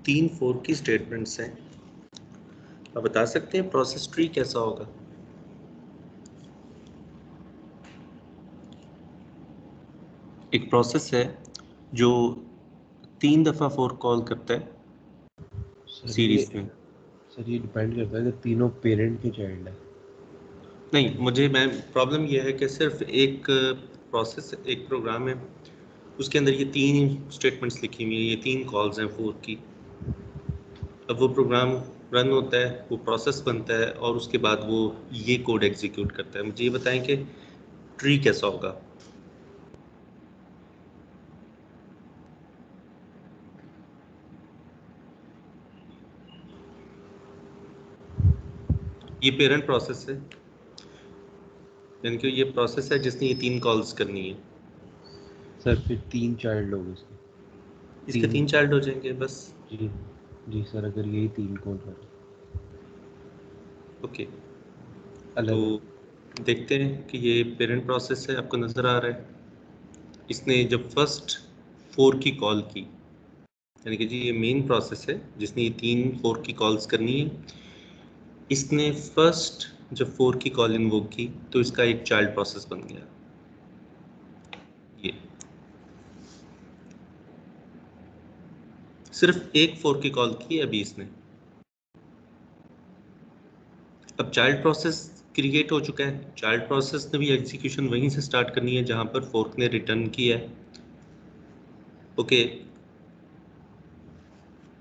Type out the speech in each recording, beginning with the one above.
तीन फोर की स्टेटमेंट्स हैं। आप बता सकते हैं प्रोसेस ट्री कैसा होगा? एक प्रोसेस है जो 3 दफा फोर कॉल करता है सीरीज में। सर ये डिपेंड करता है कि तीनों पेरेंट के चाइल्ड है। नहीं, मैं प्रॉब्लम यह है कि सिर्फ एक प्रोसेस, एक प्रोग्राम है, उसके अंदर ये तीन स्टेटमेंट्स लिखी हुई हैं, ये तीन कॉल्स हैं फोर की। अब वो प्रोग्राम रन होता है, वो प्रोसेस बनता है और उसके बाद वो ये कोड एग्जीक्यूट करता है। मुझे ये बताएं कि ट्री कैसा होगा? ये पेरेंट प्रोसेस है, यानी कि ये प्रोसेस है जिसने ये तीन कॉल्स करनी है। सर फिर तीन चाइल्ड लोग इसके तीन चाइल्ड हो जाएंगे बस। जी जी सर, अगर यही तीन कोड करें। ओके, अलग तो देखते हैं कि ये पेरेंट प्रोसेस है, आपको नज़र आ रहा है। इसने जब फर्स्ट फोर की कॉल की, यानी कि जी ये मेन प्रोसेस है जिसने ये तीन फोर की कॉल्स करनी है। इसने फर्स्ट जब फोर की कॉल इन्वोक की तो इसका एक चाइल्ड प्रोसेस बन गया। ये सिर्फ एक फोर की कॉल की अभी इसने। अब चाइल्ड प्रोसेस क्रिएट हो चुका है। चाइल्ड प्रोसेस ने भी एग्जीक्यूशन वहीं से स्टार्ट करनी है जहां पर फोर्क ने रिटर्न किया है। ओके,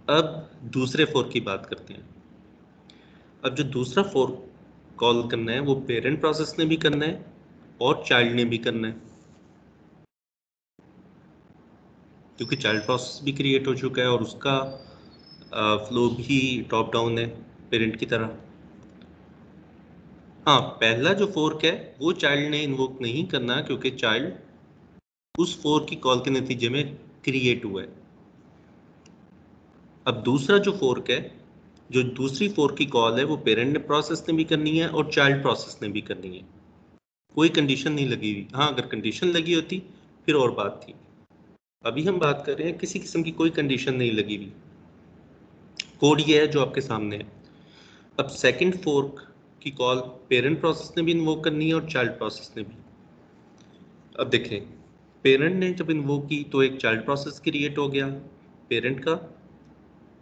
अब दूसरे फोर्क की बात करते हैं। अब जो दूसरा फोर्क कॉल करना है वो पेरेंट प्रोसेस ने भी करना है और चाइल्ड ने भी करना है, क्योंकि चाइल्ड प्रोसेस भी क्रिएट हो चुका है और उसका फ्लो भी टॉप डाउन है पेरेंट की तरह। हाँ, पहला जो फोर्क है वो चाइल्ड ने इन्वोक नहीं करना, क्योंकि चाइल्ड उस फोर्क की कॉल के नतीजे में क्रिएट हुआ है। अब दूसरा जो फोर्क है, जो दूसरी फोर्क की कॉल है, वो पेरेंट ने प्रोसेस ने भी करनी है और चाइल्ड प्रोसेस ने भी करनी है। कोई कंडीशन नहीं लगी हुई। हाँ, अगर कंडीशन लगी होती फिर और बात थी। अभी हम बात कर रहे हैं किसी किस्म की कोई कंडीशन नहीं लगी हुई। कोड ये है जो आपके सामने है। अब सेकंड फोर्क की कॉल पेरेंट प्रोसेस ने भी इन्वोक करनी है और चाइल्ड प्रोसेस ने भी। अब देखें, पेरेंट ने जब इन्वोक की तो एक चाइल्ड प्रोसेस क्रिएट हो गया पेरेंट का,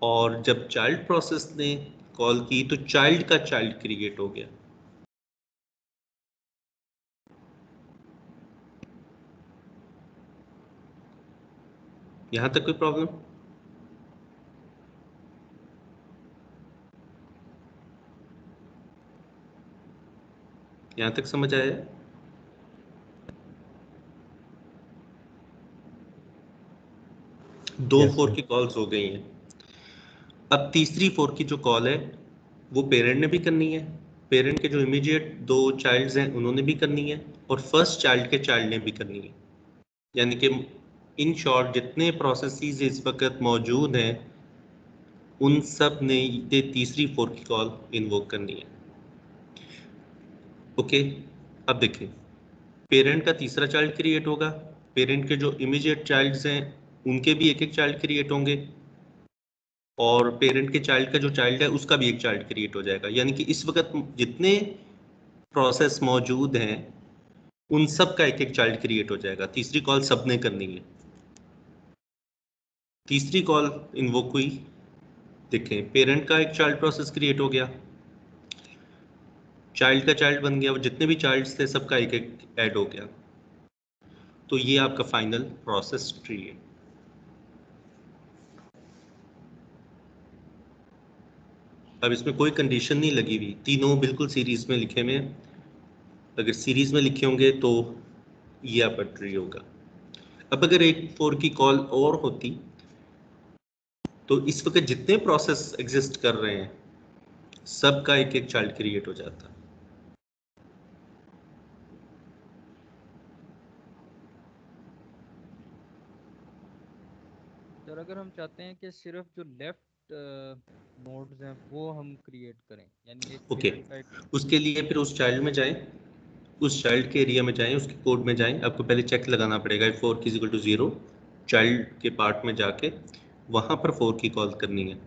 और जब चाइल्ड प्रोसेस ने कॉल की तो चाइल्ड का चाइल्ड क्रिएट हो गया। यहां तक कोई प्रॉब्लम? यहां तक समझ आया? दो फोर की कॉल्स हो गई हैं। अब तीसरी फोर की जो कॉल है वो पेरेंट ने भी करनी है, पेरेंट के जो इमीडिएट दो चाइल्ड्स हैं उन्होंने भी करनी है और फर्स्ट चाइल्ड के चाइल्ड ने भी करनी है। यानी कि इन शॉर्ट जितने प्रोसेसेस इस वक्त मौजूद हैं उन सब ने ये तीसरी फोर की कॉल इन्वोक करनी है। ओके, अब देखिए, पेरेंट का तीसरा चाइल्ड क्रिएट होगा, पेरेंट के जो इमीडिएट चाइल्ड्स हैं उनके भी एक एक चाइल्ड क्रिएट होंगे और पेरेंट के चाइल्ड का जो चाइल्ड है उसका भी एक चाइल्ड क्रिएट हो जाएगा। यानी कि इस वक्त जितने प्रोसेस मौजूद हैं उन सब का एक एक चाइल्ड क्रिएट हो जाएगा। तीसरी कॉल सबने करनी है। तीसरी कॉल इन्वोक हुई, देखें पेरेंट का एक चाइल्ड प्रोसेस क्रिएट हो गया, चाइल्ड का चाइल्ड बन गया, वो जितने भी चाइल्ड्स थे सबका एक एक ऐड हो गया। तो ये आपका फाइनल प्रोसेस ट्री है। अब इसमें कोई कंडीशन नहीं लगी हुई, तीनों बिल्कुल सीरीज में लिखे हुए हैं। अगर सीरीज में लिखे होंगे तो ये आपका ट्री होगा। अब अगर एक फोर की कॉल और होती तो इस वक्त जितने प्रोसेस एग्जिस्ट कर रहे हैं सबका एक एक चाइल्ड क्रिएट हो जाता। सर अगर हम चाहते हैं कि सिर्फ जो लेफ्ट नोड्स हैं वो हम क्रिएट करें, यानी एक ओके, पेरेंट का एक उसके लिए फिर उस चाइल्ड में जाएं, उस चाइल्ड के एरिया में जाएं, उसके कोड में जाएं। आपको पहले चेक लगाना पड़ेगा फोर की इक्वल टू 0, चाइल्ड के पार्ट में जाके वहाँ पर 4 की कॉल करनी है।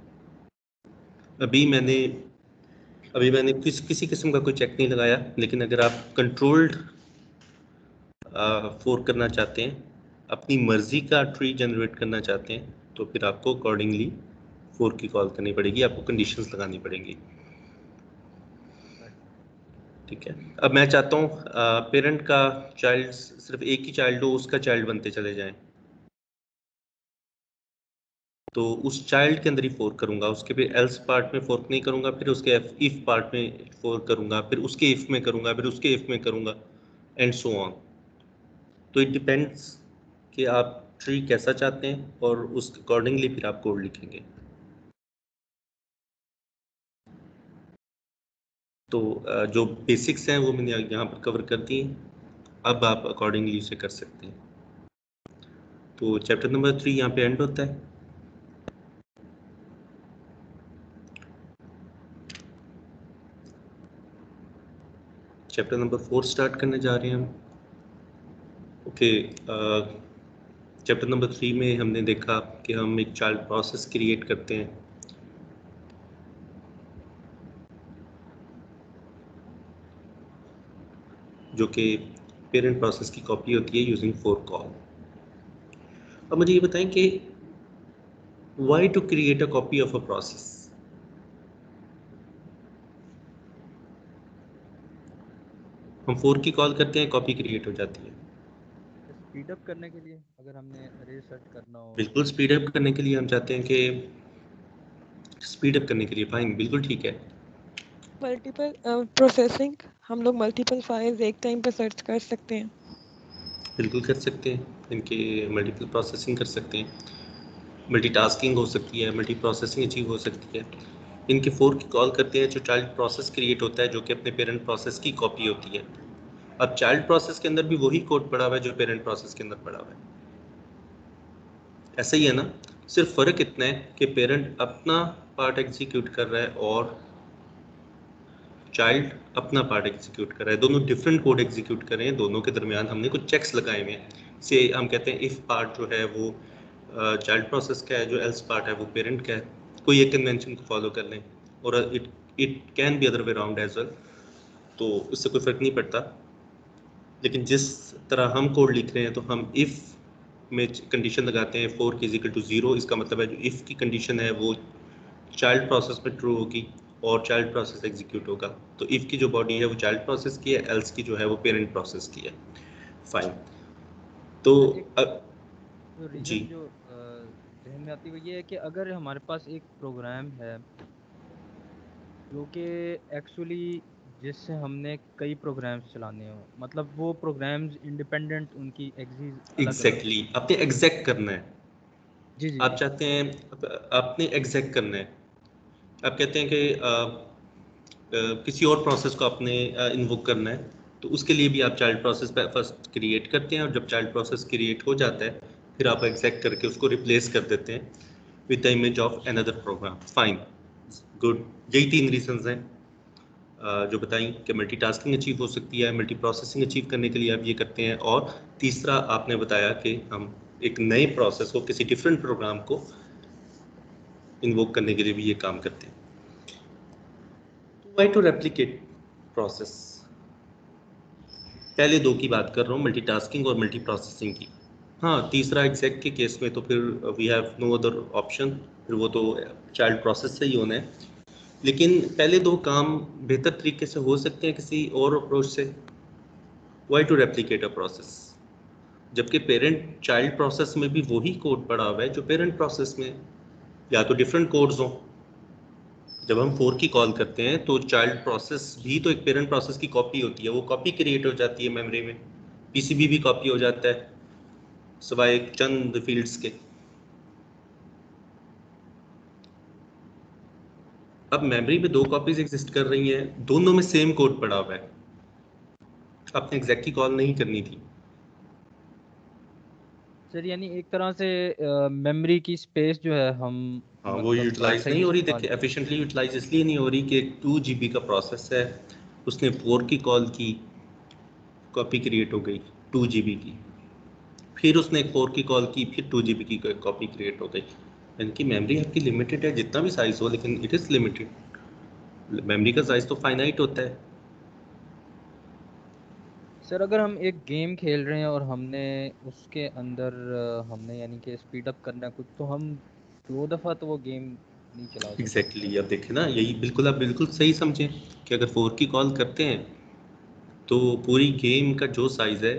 अभी मैंने किसी किस्म का कोई चेक नहीं लगाया, लेकिन अगर आप कंट्रोल्ड 4 करना चाहते हैं, अपनी मर्जी का ट्री जनरेट करना चाहते हैं, तो फिर आपको अकॉर्डिंगली 4 की कॉल करनी पड़ेगी, आपको कंडीशंस लगानी पड़ेंगी। ठीक है, अब मैं चाहता हूँ पेरेंट का चाइल्ड सिर्फ एक ही चाइल्ड हो, उसका चाइल्ड बनते चले जाएं, तो उस चाइल्ड के अंदर ही फोर्क करूंगा, उसके फिर एल्स पार्ट में फोर्क नहीं करूंगा, फिर उसके इफ पार्ट में फोर्क करूंगा, फिर उसके इफ में करूंगा, फिर उसके इफ में करूंगा, एंड सो ऑन। तो इट डिपेंड्स कि आप ट्री कैसा चाहते हैं और उस अकॉर्डिंगली फिर आप कोड लिखेंगे। तो जो बेसिक्स हैं वो मैंने यहाँ पर कवर कर दी हैं, अब आप अकॉर्डिंगली उसे कर सकते हैं। तो चैप्टर नंबर 3 यहाँ पे एंड होता है। चैप्टर नंबर 4 स्टार्ट करने जा रहे हैं हम। ओके, चैप्टर नंबर 3 में हमने देखा कि हम एक चाइल्ड प्रोसेस क्रिएट करते हैं, जो कि पेरेंट प्रोसेस की कॉपी होती है यूजिंग 4 कॉल। अब मुझे ये बताएं कि why to create a copy of a process. हम 4 की कॉल करते हैं, कॉपी क्रिएट हो जाती है। स्पीड अप करने के लिए, अगर हमने अरे सेट करना हो। बिल्कुल स्पीड अप करने के लिए हम चाहते हैं कि स्पीड अप करने के लिए, फाइन, बिल्कुल ठीक है। मल्टीपल प्रोसेसिंग, हम लोग मल्टीपल फाइल्स एक टाइम पे सर्च कर सकते हैं। बिल्कुल कर सकते हैं, इनके मल्टीपल प्रोसेसिंग कर सकते हैं, मल्टीटास्किंग हो सकती है, मल्टी प्रोसेसिंग अचीव हो सकती है। इनके 4 की कॉल करते हैं, जो चाइल्ड प्रोसेस क्रिएट होता है, जो कि अपने पेरेंट प्रोसेस की कॉपी होती है। अब चाइल्ड प्रोसेस के अंदर भी वही कोड पड़ा हुआ है जो पेरेंट प्रोसेस के अंदर पड़ा हुआ है, ऐसा ही है ना। सिर्फ फ़र्क इतना है कि पेरेंट अपना पार्ट एग्जीक्यूट कर रहा है और चाइल्ड अपना पार्ट एग्जीक्यूट कर रहा है। दोनों डिफरेंट कोड एग्जीक्यूट कर रहे हैं, दोनों के दरमियान हमने कुछ चेक्स लगाए हुए हैं। से हम कहते हैं इफ़ पार्ट जो है वो चाइल्ड प्रोसेस का है, जो एल्स पार्ट है वो पेरेंट का है। कोई एक कन्वेंशन को फॉलो कर लें, और it can be other way around as well, तो उससे कोई फ़र्क नहीं पड़ता। लेकिन जिस तरह हम कोड लिख रहे हैं, तो हम इफ़ में कंडीशन लगाते हैं 4 की इक्वल टू 0, इसका मतलब है जो इफ़ की कंडीशन है वो चाइल्ड प्रोसेस में ट्रू होगी और चाइल्ड प्रोसेस एग्जीक्यूट होगा। तो इफ़ की जो बॉडी है वो चाइल्ड प्रोसेस की है, एल्स की जो है वो पेरेंट प्रोसेस की है। फाइन, तो एक जो जी रीज़न जो जहन में आती है वो ये है कि अगर हमारे पास एक प्रोग्राम है जो कि एक्चुअली जिससे हमने कई प्रोग्राम्स चलाने हो, मतलब वो प्रोग्राम्स इंडिपेंडेंट, उनकी एग्जीज अलग अलग हो। एग्जैक्टली आपने एग्जैक्ट करना है। जी जी आप जी। चाहते हैं, आपने एग्जैक्ट करना है। आप कहते हैं कि किसी और प्रोसेस को आपने इन्वोक करना है, तो उसके लिए भी आप चाइल्ड प्रोसेस फर्स्ट क्रिएट करते हैं, और जब चाइल्ड प्रोसेस क्रिएट हो जाता है फिर आप एग्जैक्ट करके उसको रिप्लेस कर देते हैं with the image of another program. Fine, good, यही 3 रीजंस हैं जो बताई कि मल्टीटास्किंग अचीव हो सकती है, मल्टी प्रोसेसिंग अचीव करने के लिए आप ये करते हैं, और तीसरा आपने बताया कि हम एक नए प्रोसेस को, किसी डिफरेंट प्रोग्राम को इन्वोक करने के लिए भी ये काम करते हैं। तो वाई टू रेप्लिकेट प्रोसेस, पहले 2 की बात कर रहा हूँ, मल्टीटास्किंग और मल्टी प्रोसेसिंग की। हाँ, तीसरा एग्जैक्ट के केस में तो फिर we have no other option, फिर वो तो चाइल्ड प्रोसेस से ही होना है। लेकिन पहले 2 काम बेहतर तरीके से हो सकते हैं किसी और अप्रोच से। Why to replicate a process, जबकि पेरेंट चाइल्ड प्रोसेस में भी वही कोड पड़ा हुआ है जो पेरेंट प्रोसेस में, या तो डिफरेंट कोड्स हों। जब हम 4 की कॉल करते हैं तो चाइल्ड प्रोसेस भी तो एक पेरेंट प्रोसेस की कॉपी होती है, वो कॉपी क्रिएट हो जाती है मेमोरी में, पीसीबी भी कॉपी हो जाता है सिवाय चंद फील्ड्स के। अब मेमोरी में 2 कॉपीज एग्जिस्ट कर रही हैं, दोनों में सेम कोड पड़ा हुआ है, आपने एग्जैक्ट की कॉल नहीं करनी थी। सर यानी एक तरह से मेमोरी की स्पेस जो है हम हाँ, वो मतलब यूटिलाइज सही नहीं हो रही। इस्तेमाल। देखिए एफिशिएंटली यूटिलाइज इसलिए नहीं हो रही कि 2 GB का प्रोसेस है, उसने 4 की कॉल की, कॉपी क्रिएट हो गई 2 GB की, फिर उसने 4 की कॉल की, फिर 2 GB की कॉपी क्रिएट हो गई। यानी कि मेमोरी आपकी लिमिटेड है, जितना भी साइज हो, लेकिन इट इज लिमिटेड। मेमोरी का साइज तो फाइनाइट होता है। सर अगर हम एक गेम खेल रहे हैं और हमने उसके अंदर हमने यानी कि स्पीड अप करना है कुछ, तो हम 2 दफ़ा तो वो गेम नहीं चला सकते। एग्जैक्टली आप देखें ना, यही बिल्कुल, आप बिल्कुल सही समझें कि अगर 4 की कॉल करते हैं तो पूरी गेम का जो साइज है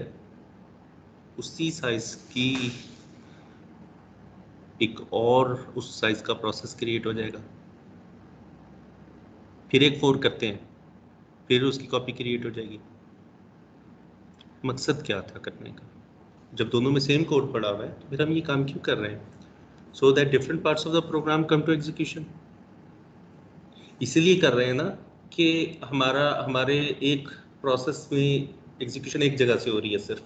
उसी साइज की एक और उस साइज का प्रोसेस क्रिएट हो जाएगा। फिर एक 4 करते हैं, फिर उसकी कॉपी क्रिएट हो जाएगी। मकसद क्या था करने का? जब दोनों में सेम कोड पड़ा हुआ है तो फिर हम ये काम क्यों कर रहे हैं? So that different parts of the program come to execution. इसीलिए कर रहे हैं ना कि हमारे एक प्रोसेस में एग्जीक्यूशन एक जगह से हो रही है सिर्फ।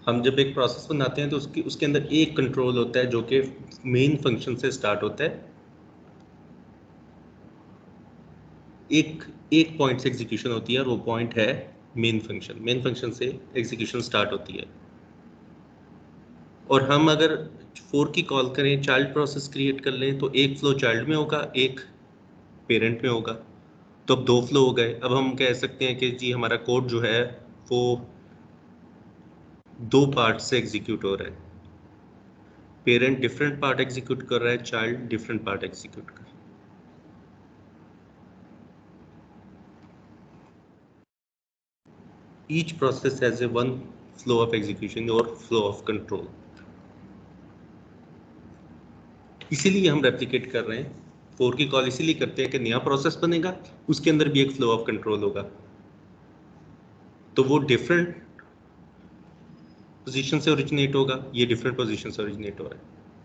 हम जब एक प्रोसेस बनाते हैं तो उसके अंदर एक कंट्रोल होता है जो कि मेन फंक्शन से स्टार्ट होता है। एक एक पॉइंट से एग्जीक्यूशन होती है और वो पॉइंट है मेन फंक्शन। मेन फंक्शन से एग्जीक्यूशन स्टार्ट होती है। और हम अगर 4 की कॉल करें, चाइल्ड प्रोसेस क्रिएट कर लें, तो एक फ्लो चाइल्ड में होगा, एक पेरेंट में होगा। तो अब 2 फ्लो हो गए। अब हम कह सकते हैं कि जी हमारा कोड जो है वो 2 पार्ट से एग्जीक्यूट हो रहा है। पेरेंट डिफरेंट पार्ट एग्जीक्यूट कर रहा है, चाइल्ड डिफरेंट पार्ट एग्जीक्यूट कर रहा है। Each process has a one flow of execution or flow of control. इसीलिए हम रेप्लिकेट कर रहे हैं। 4 की कॉल इसीलिए करते हैं कि नया प्रोसेस बनेगा, उसके अंदर भी एक फ्लो ऑफ कंट्रोल होगा। तो वो डिफरेंट पोजीशन से ओरिजिनेट होगा, ये डिफरेंट पोजीशन से ओरिजिनेट हो रहा है,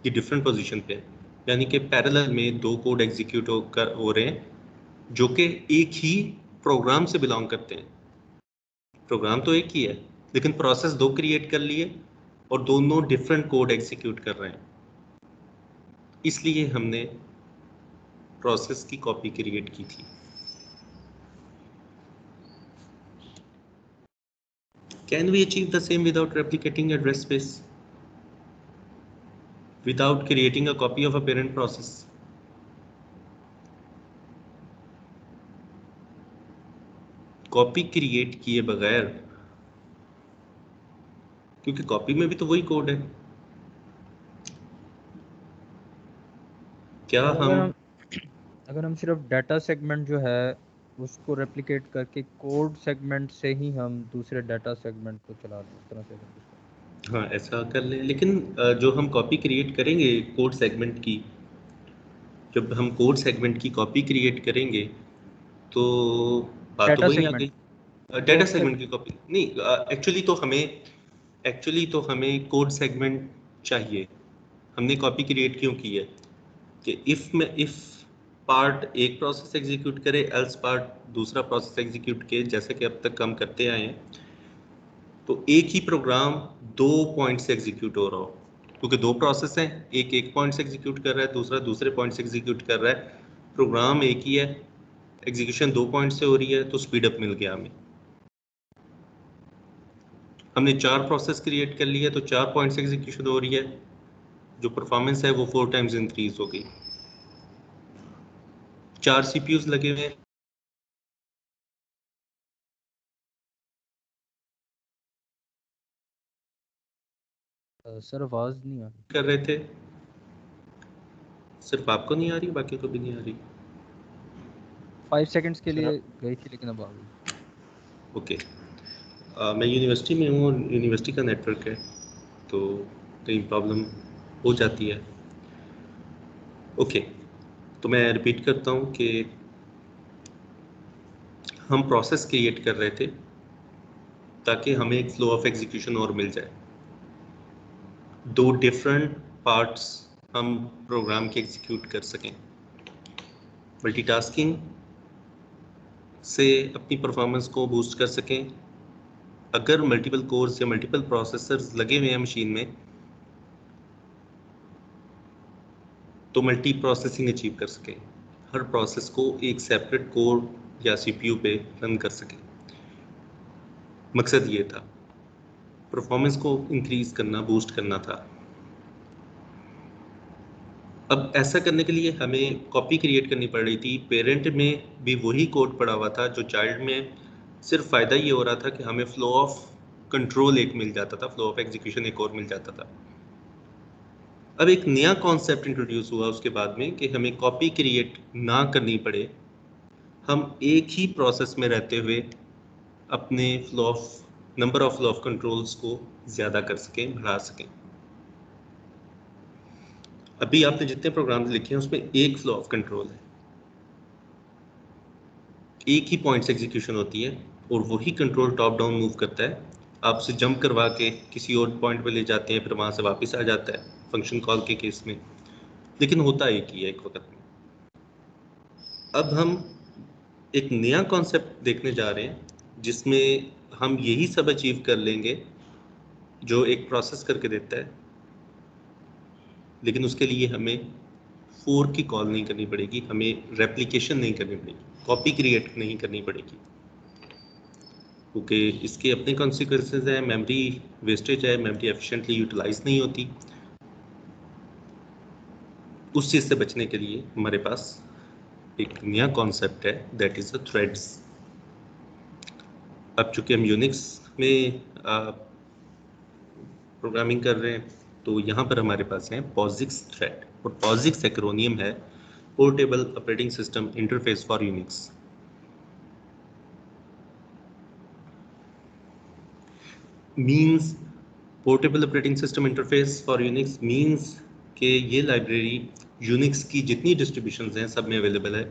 ये डिफरेंट पोजीशन पे है। यानी कि पैरेलल में 2 कोड एग्जीक्यूट हो रहे हैं जो कि एक ही प्रोग्राम से बिलोंग करते हैं। प्रोग्राम तो एक ही है, लेकिन प्रोसेस 2 क्रिएट कर लिए और दोनों डिफरेंट कोड एग्जीक्यूट कर रहे हैं। इसलिए हमने प्रोसेस की कॉपी क्रिएट की थी। Can we achieve the same without replicating address space? Without creating a copy of a parent process? Copy create किए बगैर, क्योंकि कॉपी में भी तो वही कोड है। क्या सर हम अगर हम सिर्फ डाटा सेगमेंट जो है उसको रेप्लिकेट करके कोड सेगमेंट से ही हम दूसरे डाटा सेगमेंट को चला दें, इस तरह से अगर कुछ करें। हाँ ऐसा कर लें, लेकिन जो हम कॉपी क्रिएट करेंगे कोड सेगमेंट की, जब हम कोड सेगमेंट की कॉपी क्रिएट करेंगे तो बात तो डाटा वही आ सेगमेंट गई। तो डाटा फिर सेगमेंट की कॉपी नहीं, एक्चुअली तो हमें कोड सेगमेंट चाहिए। हमने कॉपी क्रिएट क्यों की है कि इफ पार्ट एक प्रोसेस एग्जीक्यूट करे, एल्स पार्ट दूसरा प्रोसेस एग्जीक्यूट के, जैसे कि अब तक हम करते आए हैं, तो एक ही प्रोग्राम 2 पॉइंट से एग्जीक्यूट हो रहा हो। क्योंकि 2 प्रोसेस हैं, एक पॉइंट से एग्जीक्यूट कर रहा है, दूसरा दूसरे पॉइंट से एग्जीक्यूट कर रहा है। प्रोग्राम एक ही है, एग्जीक्यूशन 2 पॉइंट से हो रही है, तो स्पीड अप मिल गया हमें। हमने 4 प्रोसेस क्रिएट कर लिया तो 4 पॉइंट से एग्जीक्यूशन हो रही है, जो परफॉर्मेंस है वो 4 टाइम्स इंक्रीज हो गई। 4 सीपीयूज लगे हुए हैं, सर आवाज़ नहीं आ रही। कर रहे थे। सिर्फ आपको नहीं आ रही, बाकी को भी नहीं आ रही? 5 सेकंड्स के सर लिए गई थी लेकिन अब आ गई। ओके। मैं यूनिवर्सिटी में हूँ और यूनिवर्सिटी का नेटवर्क है, तो कहीं प्रॉब्लम हो जाती है। ओके, तो मैं रिपीट करता हूँ कि हम प्रोसेस क्रिएट कर रहे थे ताकि हमें एक फ्लो ऑफ एग्जीक्यूशन और मिल जाए। 2 डिफरेंट पार्ट्स हम प्रोग्राम के एग्जीक्यूट कर सकें। मल्टीटास्किंग से अपनी परफॉर्मेंस को बूस्ट कर सकें। अगर मल्टीपल कोर्स या मल्टीपल प्रोसेसर्स लगे हुए हैं मशीन में तो मल्टी प्रोसेसिंग अचीव कर सकें, हर प्रोसेस को एक सेपरेट कोर या सीपीयू पे रन कर सकें। मकसद ये था, परफॉर्मेंस को इंक्रीज करना, बूस्ट करना था। अब ऐसा करने के लिए हमें कॉपी क्रिएट करनी पड़ रही थी। पेरेंट में भी वही कोड पड़ा हुआ था जो चाइल्ड में, सिर्फ फ़ायदा ये हो रहा था कि हमें फ्लो ऑफ कंट्रोल एक मिल जाता था, फ्लो ऑफ एग्जीक्यूशन एक और मिल जाता था। अब एक नया कॉन्सेप्ट इंट्रोड्यूस हुआ उसके बाद में कि हमें कॉपी क्रिएट ना करनी पड़े, हम एक ही प्रोसेस में रहते हुए अपने number of flow of controls को ज़्यादा कर सकें, बढ़ा सकें। अभी आपने जितने प्रोग्राम्स लिखे हैं उसमें एक फ्लो ऑफ कंट्रोल है, एक ही पॉइंट से एग्जीक्यूशन होती है और वही कंट्रोल टॉप डाउन मूव करता है। आप उसे जंप करवा के किसी और पॉइंट पे ले जाते हैं, फिर वहाँ से वापस आ जाता है फंक्शन कॉल के केस में, लेकिन होता एक ही है एक वक्त में। अब हम एक नया कॉन्सेप्ट देखने जा रहे हैं जिसमें हम यही सब अचीव कर लेंगे जो एक प्रोसेस करके देता है, लेकिन उसके लिए हमें फोर की कॉल नहीं करनी पड़ेगी, हमें रेप्लिकेशन नहीं करनी पड़ेगी, कॉपी क्रिएट नहीं करनी पड़ेगी, क्योंकि इसके अपने कॉन्सिक्वेंसेज हैं। मेमोरी वेस्टेज है, मेमोरी एफिशिएंटली यूटिलाइज नहीं होती। उस चीज़ से बचने के लिए हमारे पास एक नया कॉन्सेप्ट है, दैट इज़ द थ्रेड्स। अब चूंकि हम यूनिक्स में प्रोग्रामिंग कर रहे हैं तो यहाँ पर हमारे पास है पॉजिक्स थ्रेड, और पॉजिक्स एक्रोनियम है portable operating system interface for Unix. Means portable operating system interface for Unix means कि ये लाइब्रेरी यूनिक्स की जितनी डिस्ट्रीब्यूशंस हैं सब में अवेलेबल है।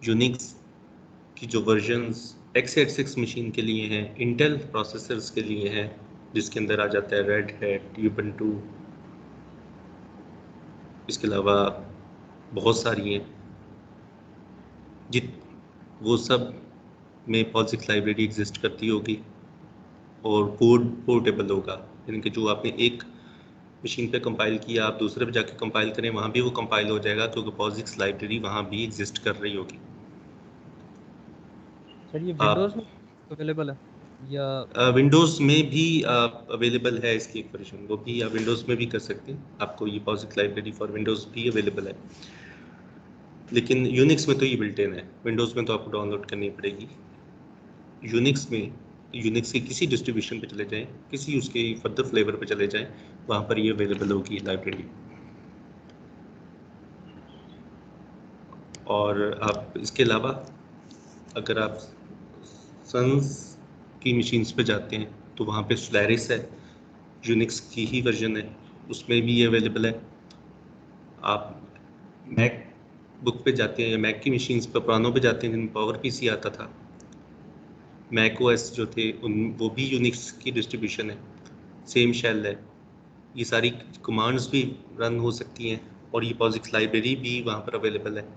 यूनिक्स की जो वर्जन्स x86 मशीन के लिए हैं, इंटेल प्रोसेसर्स के लिए हैं, जिसके अंदर आ जाता है रेड हैट, यूबंटू, इसके अलावा बहुत सारी हैं, जित वो सब में पॉजिक्स लाइब्रेरी एग्जिस्ट करती होगी और कोड पोर्टेबल होगा, यानी कि जो आपने एक मशीन पे कंपाइल किया आप दूसरे पे जाके कंपाइल करें वहाँ भी वो कंपाइल हो जाएगा, क्योंकि पॉजिक्स लाइब्रेरी वहाँ भी एग्जिस्ट कर रही होगी। सर ये आप विंडोज़ में अवेलेबल है या विंडोज़ में भी अवेलेबल है इसकी एक वर्जन, वो भी आप विंडोज़ में भी कर सकते हैं, आपको ये पॉजिक्स लाइब्रेरी फॉर विंडोज़ भी अवेलेबल है। लेकिन यूनिक्स में तो ये बिल्ट इन है, विंडोज़ में तो आपको डाउनलोड करनी पड़ेगी। यूनिक्स में, यूनिक्स के किसी डिस्ट्रीब्यूशन पे चले जाएं, किसी उसके फर्दर फ्लेवर पे चले जाएं, वहाँ पर ये अवेलेबल होगी लाइब्रेरी। और आप इसके अलावा अगर आप सन्स की मशीन्स पे जाते हैं तो वहाँ पे सोलारिस है, यूनिक्स की ही वर्जन है, उसमें भी ये अवेलेबल है। आप मैक बुक पे जाते हैं या मैक की मशीन्स पे, पुरानों पे जाते हैं जिनमें पावर पीसी आता था, मैक ओएस जो थे वो भी यूनिक्स की डिस्ट्रीब्यूशन है, सेम शेल है, ये सारी कमांड्स भी रन हो सकती हैं और ये पॉजिक्स लाइब्रेरी भी वहाँ पर अवेलेबल है।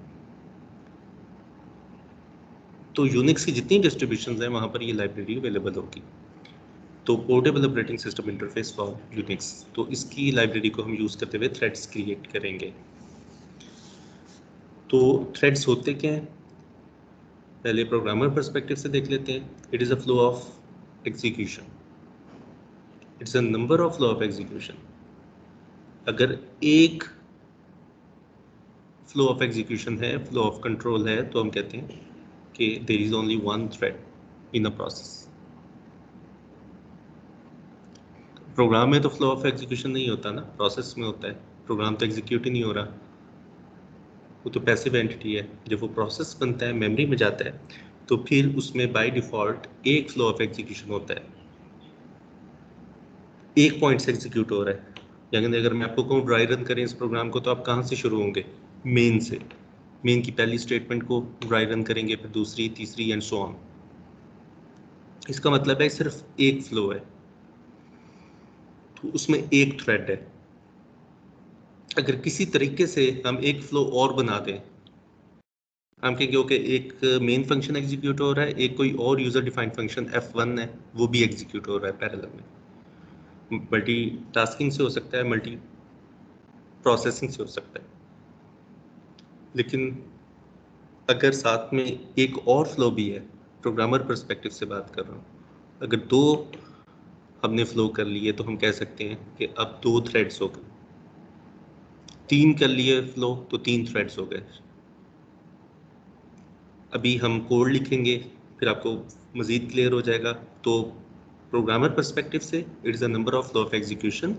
तो यूनिक्स की जितनी डिस्ट्रीब्यूशंस हैं वहाँ पर ये लाइब्रेरी अवेलेबल होगी। तो portable operating system interface for Unix, तो इसकी लाइब्रेरी को हम यूज़ करते हुए थ्रेड्स क्रिएट करेंगे। तो थ्रेड्स होते क्या हैं, पहले प्रोग्रामर पर्सपेक्टिव से देख लेते हैं। It is a flow of execution, it's a number of flow of execution. अगर एक फ्लो ऑफ एग्जीक्यूशन है, फ्लो ऑफ कंट्रोल है, तो हम कहते हैं कि there is only one thread in a process. Program में तो फ्लो ऑफ एग्जीक्यूशन नहीं होता ना, प्रोसेस में होता है, प्रोग्राम तो एग्जीक्यूट ही नहीं हो रहा, वो तो पैसिव एंटिटी है। जब वो प्रोसेस बनता है, मेमोरी में जाता है, तो फिर उसमें बाय डिफ़ॉल्ट एक फ्लो ऑफ एग्जीक्यूशन होता है, एक पॉइंट से एग्जीक्यूट हो रहा है। यानी अगर मैं आपको कहूँ ड्राई रन करें इस प्रोग्राम को, तो आप कहाँ से शुरू होंगे, मेन से, मेन की पहली स्टेटमेंट को ड्राई रन करेंगे, फिर दूसरी, तीसरी एंड सो ऑन। इसका मतलब है सिर्फ एक फ्लो है, तो उसमें एक थ्रेड है। अगर किसी तरीके से हम एक फ्लो और बना दें, हम कहेंगे ओके एक मेन फंक्शन एग्जीक्यूट हो रहा है, एक कोई और यूजर डिफाइंड फंक्शन F1 है वो भी एग्जीक्यूट हो रहा है पैरेलल में। मल्टी टास्किंग से हो सकता है, मल्टी प्रोसेसिंग से हो सकता है, लेकिन अगर साथ में एक और फ्लो भी है, प्रोग्रामर पर्सपेक्टिव से बात कर रहा हूँ, अगर दो हमने फ्लो कर लिए तो हम कह सकते हैं कि अब दो थ्रेड्स हो गए। 3 कर लिए फ्लो तो 3 थ्रेड्स हो गए। अभी हम कोड लिखेंगे फिर आपको मज़ीद क्लियर हो जाएगा। तो प्रोग्रामर पर्सपेक्टिव से it is a number of flow of execution,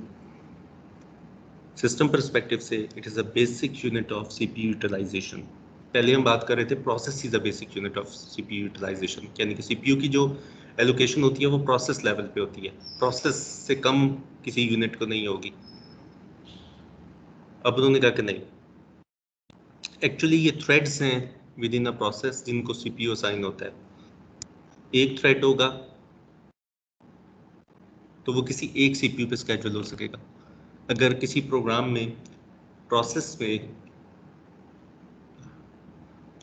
system perspective से it is a basic unit of CPU utilisation. पहले हम बात कर रहे थे process is a basic unit of CPU utilisation, यानी कि सीपीयू की जो एलोकेशन होती है वो प्रोसेस लेवल पे होती है, प्रोसेस से कम किसी यूनिट को नहीं होगी। अब उन्होंने कहा कि नहीं, एक्चुअली ये थ्रेड्स हैं विद इन अ प्रोसेस जिनको सीपीयू असाइन होता है। एक थ्रेड होगा तो वो किसी एक सीपीयू पे स्केड्यूल हो सकेगा। अगर किसी प्रोग्राम में प्रोसेस में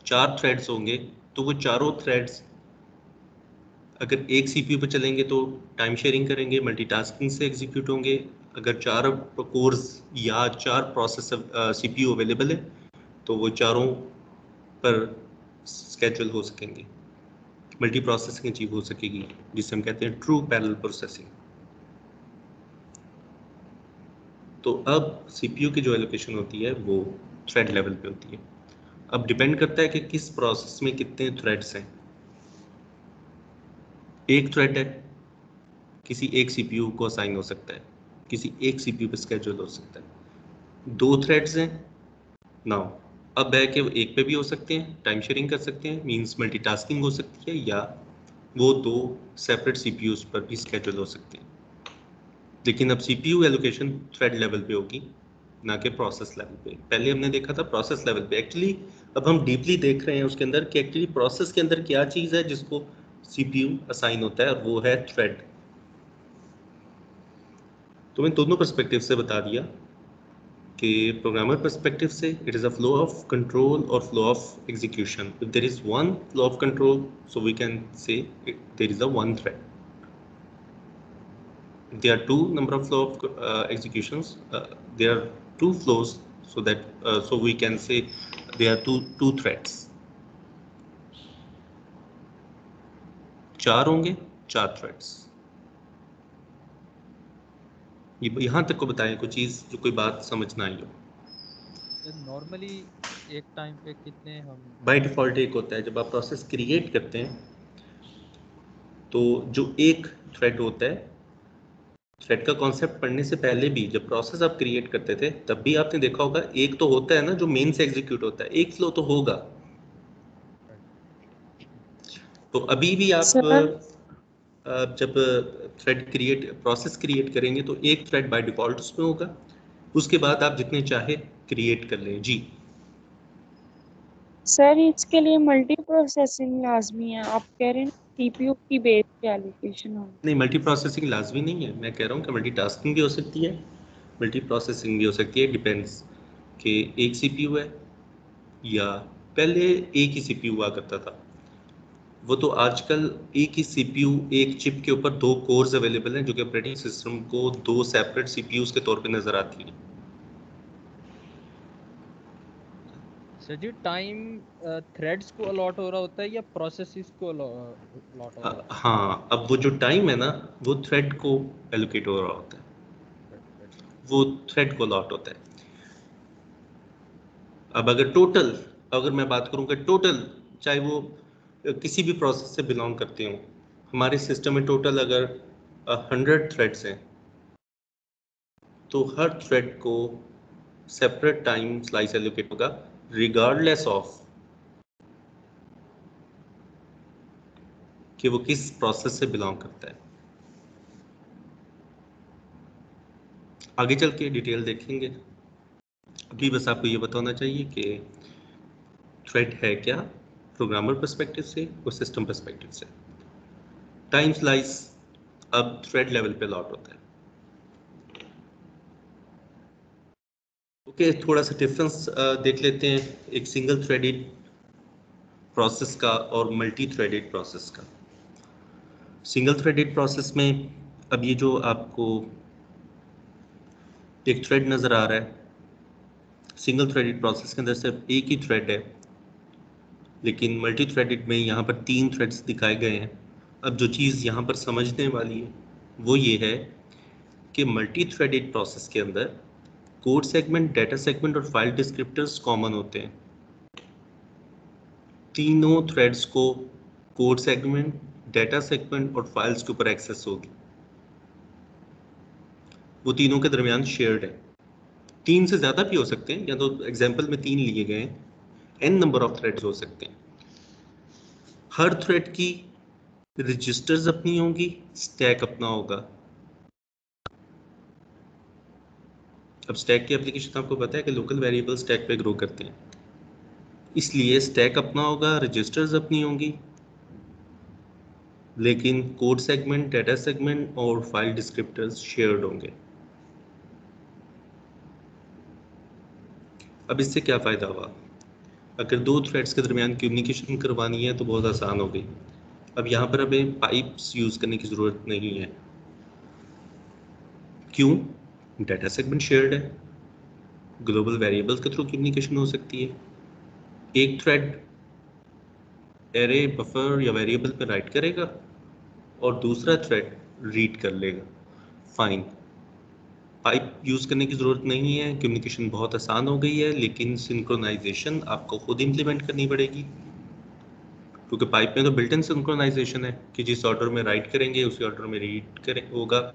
4 थ्रेड्स होंगे तो वो चारों थ्रेड्स अगर एक सीपीयू पे चलेंगे तो टाइम शेयरिंग करेंगे, मल्टीटास्किंग से एग्जीक्यूट होंगे। अगर 4 कोर्स या 4 प्रोसेस सीपीयू अवेलेबल है तो वो चारों पर स्केड्यूल हो सकेंगे, मल्टी प्रोसेसिंग अचीव हो सकेगी, जिसे हम कहते हैं ट्रू पैरेलल प्रोसेसिंग। तो अब सीपीयू की जो एलोकेशन होती है वो थ्रेड लेवल पे होती है। अब डिपेंड करता है कि किस प्रोसेस में कितने थ्रेड्स हैं। एक थ्रेड है, किसी एक सीपीयू को असाइन हो सकता है, किसी एक सीपीयू पे स्केड्यूल हो सकता है। 2 थ्रेड्स हैं नाउ, अब है कि वो एक पे भी हो सकते हैं, टाइम शेयरिंग कर सकते हैं, मींस मल्टीटास्किंग हो सकती है, या वो 2 सेपरेट सीपीयूज पर भी स्केड्यूल हो सकते हैं। लेकिन अब सीपीयू एलोकेशन थ्रेड लेवल पे होगी, ना कि प्रोसेस लेवल पे। पहले हमने देखा था प्रोसेस लेवल पे। एक्चुअली अब हम डीपली देख रहे हैं उसके अंदर कि एक्चुअली प्रोसेस के अंदर क्या चीज़ है जिसको सीपीयू असाइन होता है, और वो है थ्रेड। तो मैं दोनों पर्सपेक्टिव से बता दिया कि प्रोग्रामर पर्सपेक्टिव से it is a flow of control और flow of execution. If there is one flow of control so we can say there is a one thread. There are two number of flow of executions. There are 2 flows, so that so we can say there are two threads. 4 होंगे, 4 threads. ये यहाँ तक को बताएं कोई चीज़ जो कोई बात समझ ना आई हो। नॉर्मली एक टाइम पे कितने हम बाय डिफॉल्ट एक होता है। जब आप प्रोसेस क्रिएट करते हैं तो जो एक थ्रेड होता है, थ्रेड का कॉन्सेप्ट पढ़ने से पहले भी जब प्रोसेस आप क्रिएट करते थे तब भी आपने देखा होगा एक तो होता है ना जो मेन से एग्जीक्यूट होता है, एक फ्लो तो होगा। तो अभी भी आप सर जब थ्रेड क्रिएट प्रोसेस क्रिएट करेंगे तो एक थ्रेड बाय डिफॉल्ट उसमें होगा, उसके बाद आप जितने चाहे क्रिएट कर लें। जी सर इसके लिए मल्टी प्रोसेसिंग लाजमी है, आप कह रहे हैं सीपीयू की बेस पे एलोकेशन हो। नहीं, मल्टी प्रोसेसिंग लाजमी नहीं है। मैं कह रहा हूँ कि मल्टीटास्किंग भी हो सकती है, मल्टी प्रोसेसिंग भी हो सकती है। डिपेंड्स कि एक सीपीयू है या पहले एक ही सीपीयू हुआ करता था। वो तो आजकल एक ही सीपीयू एक चिप के ऊपर 2 कोर्स अवेलेबल हैं जो कि ऑपरेटिंग सिस्टम को 2 सेपरेट सीपीयूज के तौर पे नजर आती हैं। सर जी टाइम थ्रेड्स को अलॉट हो रहा होता है या प्रोसेसेस को अलॉट हो रहा होता हाँ, अब वो जो टाइम है ना वो थ्रेड को एलोकेट हो रहा होता है, है? वो थ्रेड को अलॉट होता है। अब अगर मैं बात करूँ कि टोटल, चाहे वो किसी भी प्रोसेस से बिलोंग करते हो, हमारे सिस्टम में टोटल अगर 100 थ्रेड्स हैं तो हर थ्रेड को सेपरेट टाइम स्लाइस एलोकेट होगा रिगार्डलेस ऑफ कि वो किस प्रोसेस से बिलोंग करता है। आगे चल के डिटेल देखेंगे, अभी बस आपको ये बताना चाहिए कि थ्रेड है क्या प्रोग्रामर पर्सपेक्टिव से और सिस्टम पर्सपेक्टिव से। टाइम स्लाइस अब थ्रेड लेवल पे लॉट होता है। ओके, थोड़ा सा डिफरेंस देख लेते हैं एक सिंगल थ्रेडेड प्रोसेस का और मल्टी थ्रेडेड प्रोसेस का। सिंगल थ्रेडेड प्रोसेस में अब ये जो आपको एक थ्रेड नज़र आ रहा है, सिंगल थ्रेडेड प्रोसेस के अंदर सिर्फ एक ही थ्रेड है, लेकिन मल्टी थ्रेडेड में यहाँ पर 3 थ्रेड्स दिखाए गए हैं। अब जो चीज़ यहाँ पर समझने वाली है वो ये है कि मल्टी थ्रेडेड प्रोसेस के अंदर कोड सेगमेंट, डाटा सेगमेंट और फाइल डिस्क्रिप्टर्स कॉमन होते हैं। तीनों थ्रेड्स को कोड सेगमेंट, डाटा सेगमेंट और फाइल्स के ऊपर एक्सेस होगी, वो तीनों के दरमियान शेयर्ड है। 3 से ज़्यादा भी हो सकते हैं, या तो एग्जाम्पल में 3 लिए गए हैं, n नंबर ऑफ थ्रेड्स हो सकते हैं। हर थ्रेड की रजिस्टर्स अपनी होंगी, स्टैक अपना होगा। अब स्टैक की एप्लीकेशन आपको पता है कि लोकल वेरिएबल स्टैक पे ग्रो करते हैं, इसलिए स्टैक अपना होगा, रजिस्टर्स अपनी होंगी, लेकिन कोड सेगमेंट, डाटा सेगमेंट और फाइल डिस्क्रिप्टर्स शेयर्ड होंगे। अब इससे क्या फ़ायदा हुआ? अगर 2 थ्रेड्स के दरमियान कम्युनिकेशन करवानी है तो बहुत आसान हो गई। अब यहाँ पर हमें पाइप्स यूज़ करने की ज़रूरत नहीं है। क्यों? डाटा सेगमेंट शेयर्ड है, ग्लोबल वेरिएबल्स के थ्रू कम्युनिकेशन हो सकती है। एक थ्रेड एरे, बफर या वेरिएबल पे राइट करेगा और दूसरा थ्रेड रीड कर लेगा। फाइन, पाइप यूज़ करने की ज़रूरत नहीं है, कम्युनिकेशन बहुत आसान हो गई है, लेकिन सिंक्रोनाइजेशन आपको खुद इम्प्लीमेंट करनी पड़ेगी, क्योंकि पाइप में तो बिल्ट इन सिंक्रोनाइजेशन है कि जिस ऑर्डर में राइट करेंगे उसी ऑर्डर में रीड करें होगा।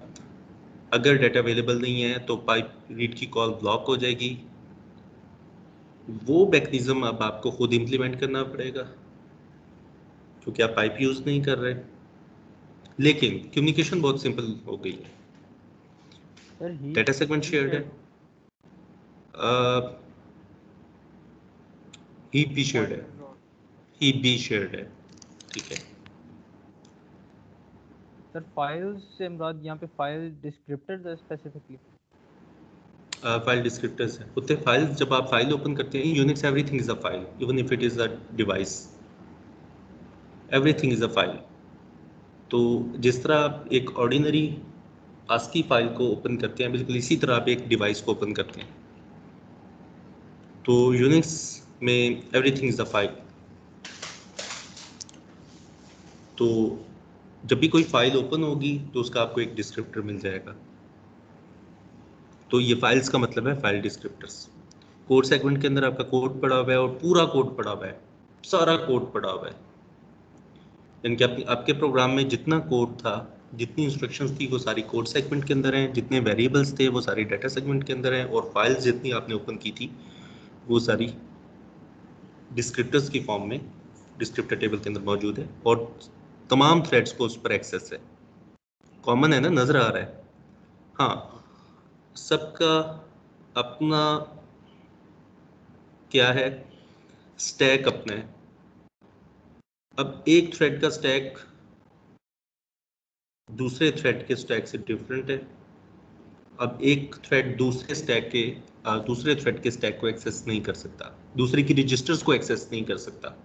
अगर डाटा अवेलेबल नहीं है तो पाइप रीड की कॉल ब्लॉक हो जाएगी। वो मैकेनिज्म अब आपको खुद इम्प्लीमेंट करना पड़ेगा, क्योंकि आप पाइप यूज़ नहीं कर रहे, लेकिन कम्युनिकेशन बहुत सिंपल हो गई है। सर डाटा सेगमेंट शेयर्ड है, हीप भी शेयर्ड है, हीप भी शेयर्ड है, ठीक है। सर फाइल्स से मुराद यहाँ पे फाइल डिस्क्रिप्टर्स है स्पेसिफिकली? फाइल डिस्क्रिप्टर्स है, होते फाइल्स। जब आप फाइल ओपन करते हैं, Unix everything is a file, even if it is a device, everything is a file. तो जिस तरह आप एक ऑर्डिनरी आस्की फाइल को ओपन करते हैं, बिल्कुल इसी तरह आप एक डिवाइस को ओपन करते हैं। तो यूनिक्स में एवरीथिंग इज अ फाइल। तो जब भी कोई फाइल ओपन होगी तो उसका आपको एक डिस्क्रिप्टर मिल जाएगा। तो ये फाइल्स का मतलब है फाइल डिस्क्रिप्टर्स। कोड सेगमेंट के अंदर आपका कोड पड़ा हुआ है और पूरा कोड पड़ा हुआ है, सारा कोड पड़ा हुआ है, यानी कि आपके प्रोग्राम में जितना कोड था, जितनी इंस्ट्रक्शंस थी, वो सारी कोड सेगमेंट के अंदर हैं, जितने वेरिएबल्स थे वो सारी डाटा सेगमेंट के अंदर हैं, और फाइल्स जितनी आपने ओपन की थी वो सारी डिस्क्रिप्टर्स की फॉर्म में डिस्क्रिप्टर टेबल के अंदर मौजूद है, और तमाम थ्रेड्स को उस पर एक्सेस है। कॉमन है ना, नजर आ रहा है? हाँ, सबका अपना क्या है, स्टैक अपना है। अब एक थ्रेड का स्टैक दूसरे थ्रेड के स्टैक से डिफरेंट है। अब एक थ्रेड दूसरे थ्रेड के स्टैक को एक्सेस नहीं कर सकता, दूसरे की रजिस्टर्स को एक्सेस नहीं कर सकता।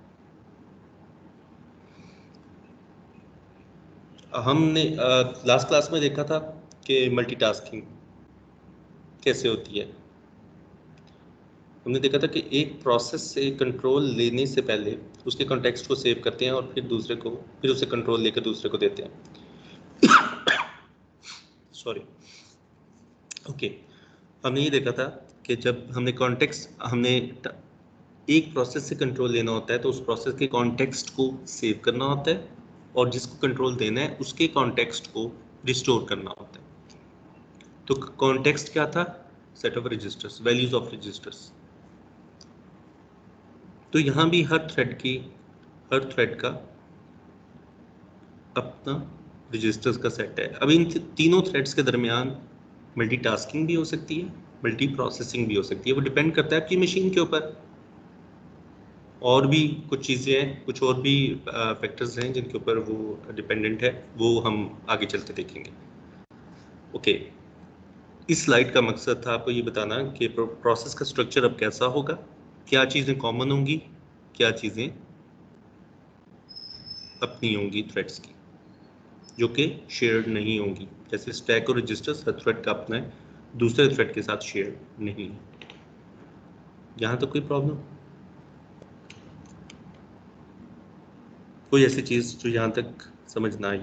हमने लास्ट क्लास में देखा था कि मल्टीटास्किंग कैसे होती है। हमने देखा था कि एक प्रोसेस से कंट्रोल लेने से पहले उसके कॉन्टेक्स्ट को सेव करते हैं और फिर उसे कंट्रोल लेकर दूसरे को देते हैं। Sorry, okay. हमने ये देखा था कि जब हमने एक प्रोसेस से कंट्रोल लेना होता है तो उस प्रोसेस के कॉन्टेक्स्ट को सेव करना होता है, और जिसको कंट्रोल देना है उसके कॉन्टेक्स्ट को रिस्टोर करना होता है। तो कॉन्टेक्स्ट क्या था? Set of registers, values of registers. तो यहाँ भी हर थ्रेड का अपना रजिस्टर्स का सेट है। अब इन तीनों थ्रेड्स के दरमियान मल्टीटास्किंग भी हो सकती है, मल्टी प्रोसेसिंग भी हो सकती है, वो डिपेंड करता है आपकी मशीन के ऊपर। और भी कुछ चीज़ें हैं, कुछ और भी फैक्टर्स हैं जिनके ऊपर वो डिपेंडेंट है, वो हम आगे चलते देखेंगे। ओके, इस स्लाइड का मकसद था आपको ये बताना कि प्रोसेस का स्ट्रक्चर अब कैसा होगा, क्या चीज़ें कॉमन होंगी, क्या चीज़ें अपनी होंगी थ्रेड्स की, जो कि शेयर्ड नहीं होंगी। जैसे स्टैक और रजिस्टर्स हर थ्रेड का अपना है, दूसरे थ्रेड के साथ शेयर नहीं है। यहाँ तक कोई प्रॉब्लम? कोई ऐसी चीज़ जो यहाँ तक समझ ना आई?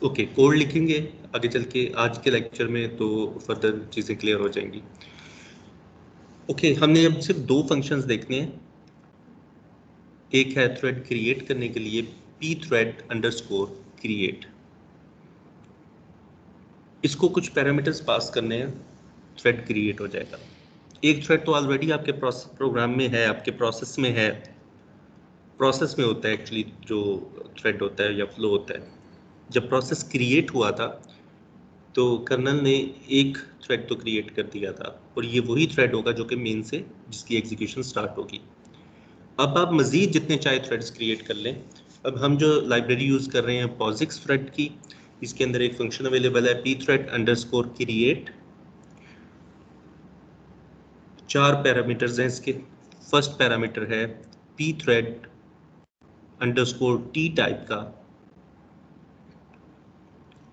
ओके, कोड लिखेंगे आगे चल के आज के लेक्चर में, तो फर्दर चीज़ें क्लियर हो जाएंगी। ओके, हमने अब सिर्फ दो फंक्शंस देखने हैं। एक है थ्रेड क्रिएट करने के लिए pthread_create, इसको कुछ पैरामीटर्स पास करने हैं, थ्रेड क्रिएट हो जाएगा। एक थ्रेड तो ऑलरेडी आपके प्रोग्राम में है, आपके प्रोसेस में है, प्रोसेस में होता है एक्चुअली जो थ्रेड होता है या फ्लो होता है। जब प्रोसेस क्रिएट हुआ था तो कर्नल ने एक थ्रेड तो क्रिएट कर दिया था, और ये वही थ्रेड होगा जो कि मेन से जिसकी एग्जीक्यूशन स्टार्ट होगी। अब आप मजीद जितने चाहे थ्रेड्स क्रिएट कर लें। अब हम जो लाइब्रेरी यूज़ कर रहे हैं POSIX थ्रेड की, इसके अंदर एक फंक्शन अवेलेबल है pthread_create। 4 पैरामीटर्स हैं इसके। फर्स्ट पैरामीटर है pthread_t टाइप का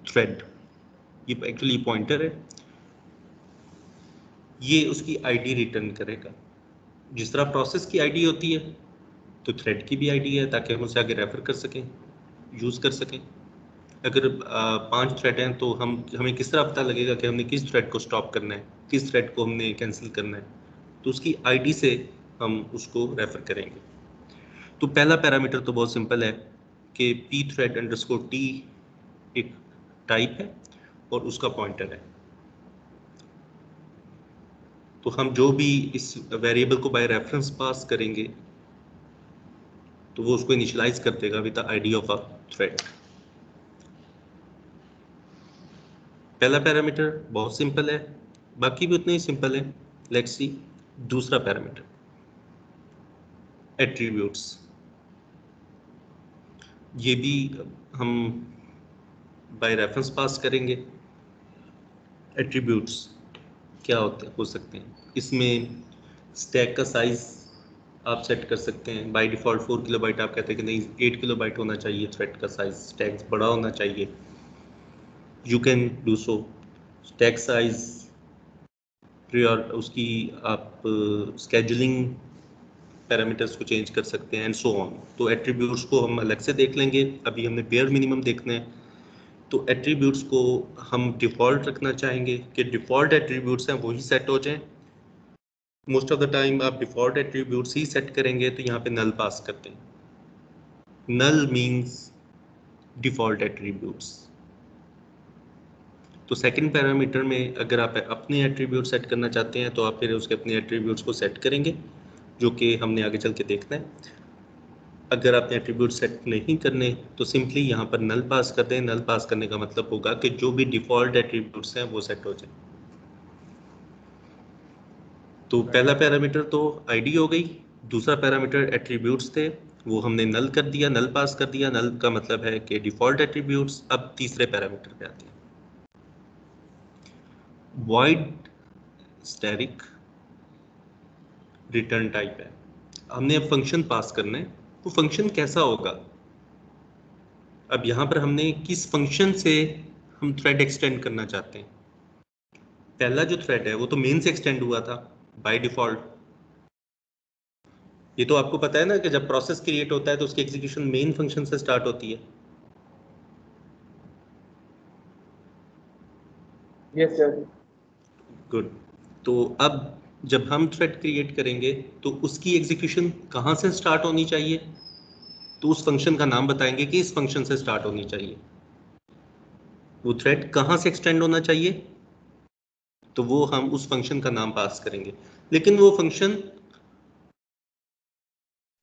थ्रेड, ये एक्चुअली पॉइंटर है, ये उसकी आईडी रिटर्न करेगा। जिस तरह प्रोसेस की आईडी होती है तो थ्रेड की भी आईडी है, ताकि हम उसे आगे रेफर कर सकें, यूज़ कर सकें। अगर 5 थ्रेड हैं तो हमें किस तरह पता लगेगा कि हमने किस थ्रेड को स्टॉप करना है, किस थ्रेड को हमने कैंसिल करना है, तो उसकी आईडी से हम उसको रेफर करेंगे। तो पहला पैरामीटर तो बहुत सिंपल है कि pthread_t एक टाइप है और उसका पॉइंटर है। तो हम जो भी इस वेरिएबल को बाय रेफरेंस पास करेंगे तो वो उसको इनिशियलाइज कर देगा with the ID of a thread. पहला पैरामीटर बहुत सिंपल है, बाकी भी उतने ही सिंपल है। लेट्स सी दूसरा पैरामीटर, एट्रीब्यूट्स। ये भी हम बाय रेफरेंस पास करेंगे। एट्रीब्यूट्स क्या हो सकते हैं, इसमें स्टैक का साइज आप सेट कर सकते हैं। बाय डिफ़ॉल्ट 4 किलोबाइट आप कहते हैं कि नहीं 8 किलोबाइट होना चाहिए थ्रेड का साइज, स्टैक बड़ा होना चाहिए। You can do so. Stack size और उसकी आप स्केजुलिंग पैरामीटर्स को चेंज कर सकते हैं एंड सो ऑन। तो एट्रीब्यूट्स को हम अलग से देख लेंगे, अभी हमने बेयर मिनिमम देखना है। तो एट्रीब्यूट्स को हम डिफ़ॉल्ट रखना चाहेंगे कि डिफ़ॉल्ट एट्रीब्यूट्स हैं वही सेट हो जाएं। मोस्ट ऑफ द टाइम आप डिफ़ॉल्ट एट्रीब्यूट्स ही सेट करेंगे, तो यहाँ पे नल पास करते हैं। नल मीन्स डिफ़ॉल्ट एट्रीब्यूट्स। तो सेकंड पैरामीटर में अगर आप अपने एट्रीब्यूट सेट करना चाहते हैं तो आप फिर उसके अपने एट्रीब्यूट्स को सेट करेंगे, जो कि हमने आगे चल के देखना है। अगर आपने एट्रीब्यूट सेट नहीं करने तो सिंपली यहाँ पर नल पास कर दें। नल पास करने का मतलब होगा कि जो भी डिफ़ॉल्ट एट्रीब्यूट्स हैं वो सेट हो जाए। तो पहला पैरामीटर तो आईडी हो गई, दूसरा पैरामीटर एट्रीब्यूट्स थे, वो हमने नल कर दिया, नल पास कर दिया। नल का मतलब है कि डिफ़ॉल्ट एट्रीब्यूट्स। अब तीसरे पैरामीटर पे आते हैं, वॉइड स्टैटिक रिटर्न टाइप है। हमने अब फंक्शन पास करना है, वो फंक्शन कैसा होगा। अब यहाँ पर हमने किस फंक्शन से हम थ्रेड एक्सटेंड करना चाहते हैं। पहला जो थ्रेड है वो तो मेन से एक्सटेंड हुआ था बाय डिफॉल्ट। ये तो आपको पता है ना कि जब प्रोसेस क्रिएट होता है तो उसकी एग्जीक्यूशन मेन फंक्शन से स्टार्ट होती है। Yes sir. गुड। तो अब जब हम थ्रेड क्रिएट करेंगे तो उसकी एग्जीक्यूशन कहाँ से स्टार्ट होनी चाहिए, तो उस फंक्शन का नाम बताएंगे कि इस फंक्शन से स्टार्ट होनी चाहिए। वो थ्रेड कहाँ से एक्सटेंड होना चाहिए तो वो हम उस फंक्शन का नाम पास करेंगे। लेकिन वो फंक्शन,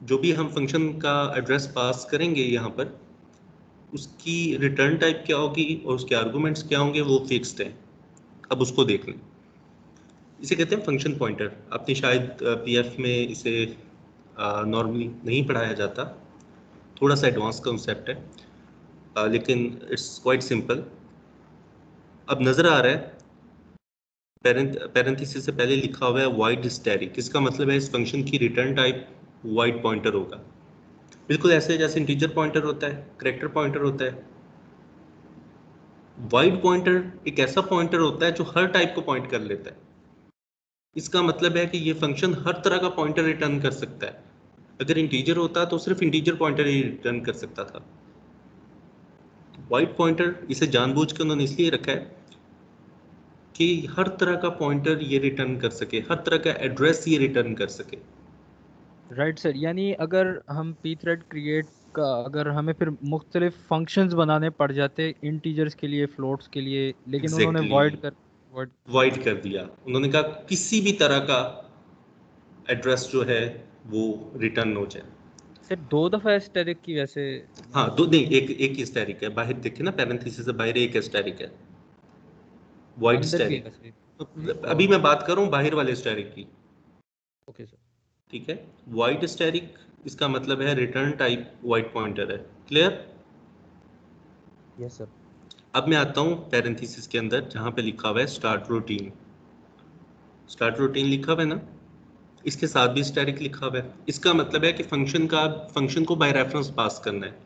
जो भी हम फंक्शन का एड्रेस पास करेंगे यहाँ पर, उसकी रिटर्न टाइप क्या होगी और उसके आर्गुमेंट्स क्या होंगे वो फिक्स्ड है। अब उसको देख लें। इसे कहते हैं फंक्शन पॉइंटर। आपने शायद पीएफ में इसे नॉर्मली नहीं पढ़ाया जाता, थोड़ा सा एडवांस कंसेप्ट है, लेकिन इट्स क्वाइट सिंपल। अब नज़र आ रहा है पैरेंथेसिस से पहले लिखा हुआ है वाइड स्टैटिक। इसका मतलब है इस फंक्शन की रिटर्न टाइप वाइड पॉइंटर होगा, बिल्कुल ऐसे जैसे इंटीजर पॉइंटर होता है, कैरेक्टर पॉइंटर होता है। वाइड पॉइंटर एक ऐसा पॉइंटर होता है जो हर टाइप को पॉइंट कर लेता है। इसका मतलब है कि ये फंक्शन हर तरह का पॉइंटर रिटर्न कर सकता है। अगर इंटीजर होता तो सिर्फ इंटीजर पॉइंटर ही रिटर्न कर सकता था। वाइड पॉइंटर इसे जानबूझ के उन्होंने इसलिए रखा है कि हर तरह का पॉइंटर ये रिटर्न कर सके, हर तरह का एड्रेस ये रिटर्न कर सके। राइट सर, यानी अगर हम पी थ्रेड क्रिएट का अगर हमें फिर मुख्तलिफ फंक्शंस बनाने पड़ जाते इंटीजर्स के लिए, फ्लोट्स के लिए, लेकिन उन्होंने एग्जैक्टली void वाइड कर दिया। उन्होंने कहा किसी भी तरह का एड्रेस जो है वो रिटर्न हो जाए। सर 2 दफ़ा स्टैटिक की वैसे हाँ, दो नहीं, एक ही स्टैटिक है, बाहर देखे ना पैरेंथेसिस से बाहर एक स्टैटिक है, वाइड अंदर भी है स्टैटिक। वैसे। अभी मैं बात कर रहा हूँ बाहर वाले स्टैटिक की, ओके सर। ठीक है। वाइड स्टैटिक इसका मतलब है रिटर्न टाइप वाइड पॉइंटर है। क्लियर? Yes sir. अब मैं आता हूँ पैरेंथेसिस के अंदर जहाँ पे लिखा हुआ है स्टार्ट रूटीन। स्टार्ट रूटीन लिखा हुआ है ना, इसके साथ भी स्टैटिक लिखा हुआ है। इसका मतलब है कि फंक्शन को बाय रेफरेंस पास करना है।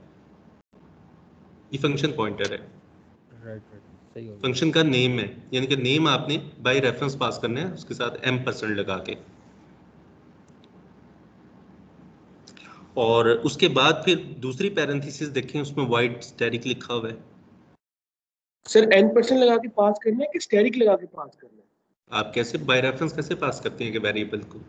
ये फंक्शन पॉइंटर है, राइट राइट, सही हो गया। फंक्शन का नेम है, यानी कि नेम आपने बाय रेफरेंस पास करना है उसके साथ M% लगा के। और उसके बाद फिर दूसरी पैरेंथेसिस देखें, उसमें वाइड स्टैटिक लिखा हुआ है। सर n% लगा के पास करना है कि स्टैटिक लगा के पास करना है? आप कैसे बाय रेफरेंस कैसे पास करते हैं कि वेरिएबल को?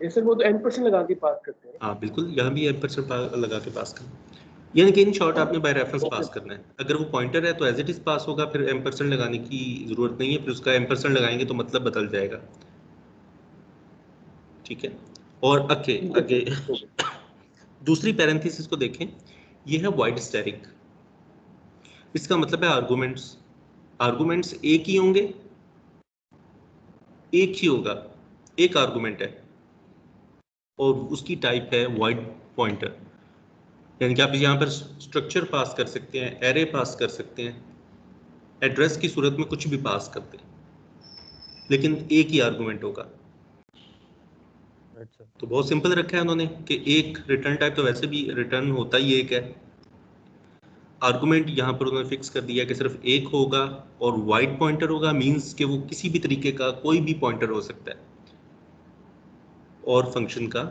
ये सर वो तो n% लगा के पास करते हैं। हाँ बिल्कुल, यहाँ भी M% लगा के पास करना, यानी कि इन शॉर्ट आपने बाय रेफरेंस पास करना है। अगर वो पॉइंटर है तो एज इट इज पास होगा, फिर M% लगाने की जरूरत नहीं है, फिर उसका M% लगाएंगे तो मतलब बदल जाएगा, ठीक है। और आगे दूसरी पैरेंथेसिस को देखें, ये है वाइड स्टैटिक। इसका मतलब है आर्गुमेंट्स। आर्गुमेंट्स एक ही होंगे, एक ही होगा, एक आर्गुमेंट है और उसकी टाइप है वाइड पॉइंटर। यानी कि आप यहाँ पर स्ट्रक्चर पास कर सकते हैं, एरे पास कर सकते हैं, एड्रेस की सूरत में कुछ भी पास करते हैं, लेकिन एक ही आर्गुमेंट होगा। अच्छा, तो बहुत सिंपल रखा है उन्होंने कि एक रिटर्न टाइप, तो वैसे भी रिटर्न होता ही एक है। आर्गुमेंट यहाँ पर उन्होंने फिक्स कर दिया कि सिर्फ एक होगा और वाइड पॉइंटर होगा, मींस कि वो किसी भी तरीके का कोई भी पॉइंटर हो सकता है। और फंक्शन का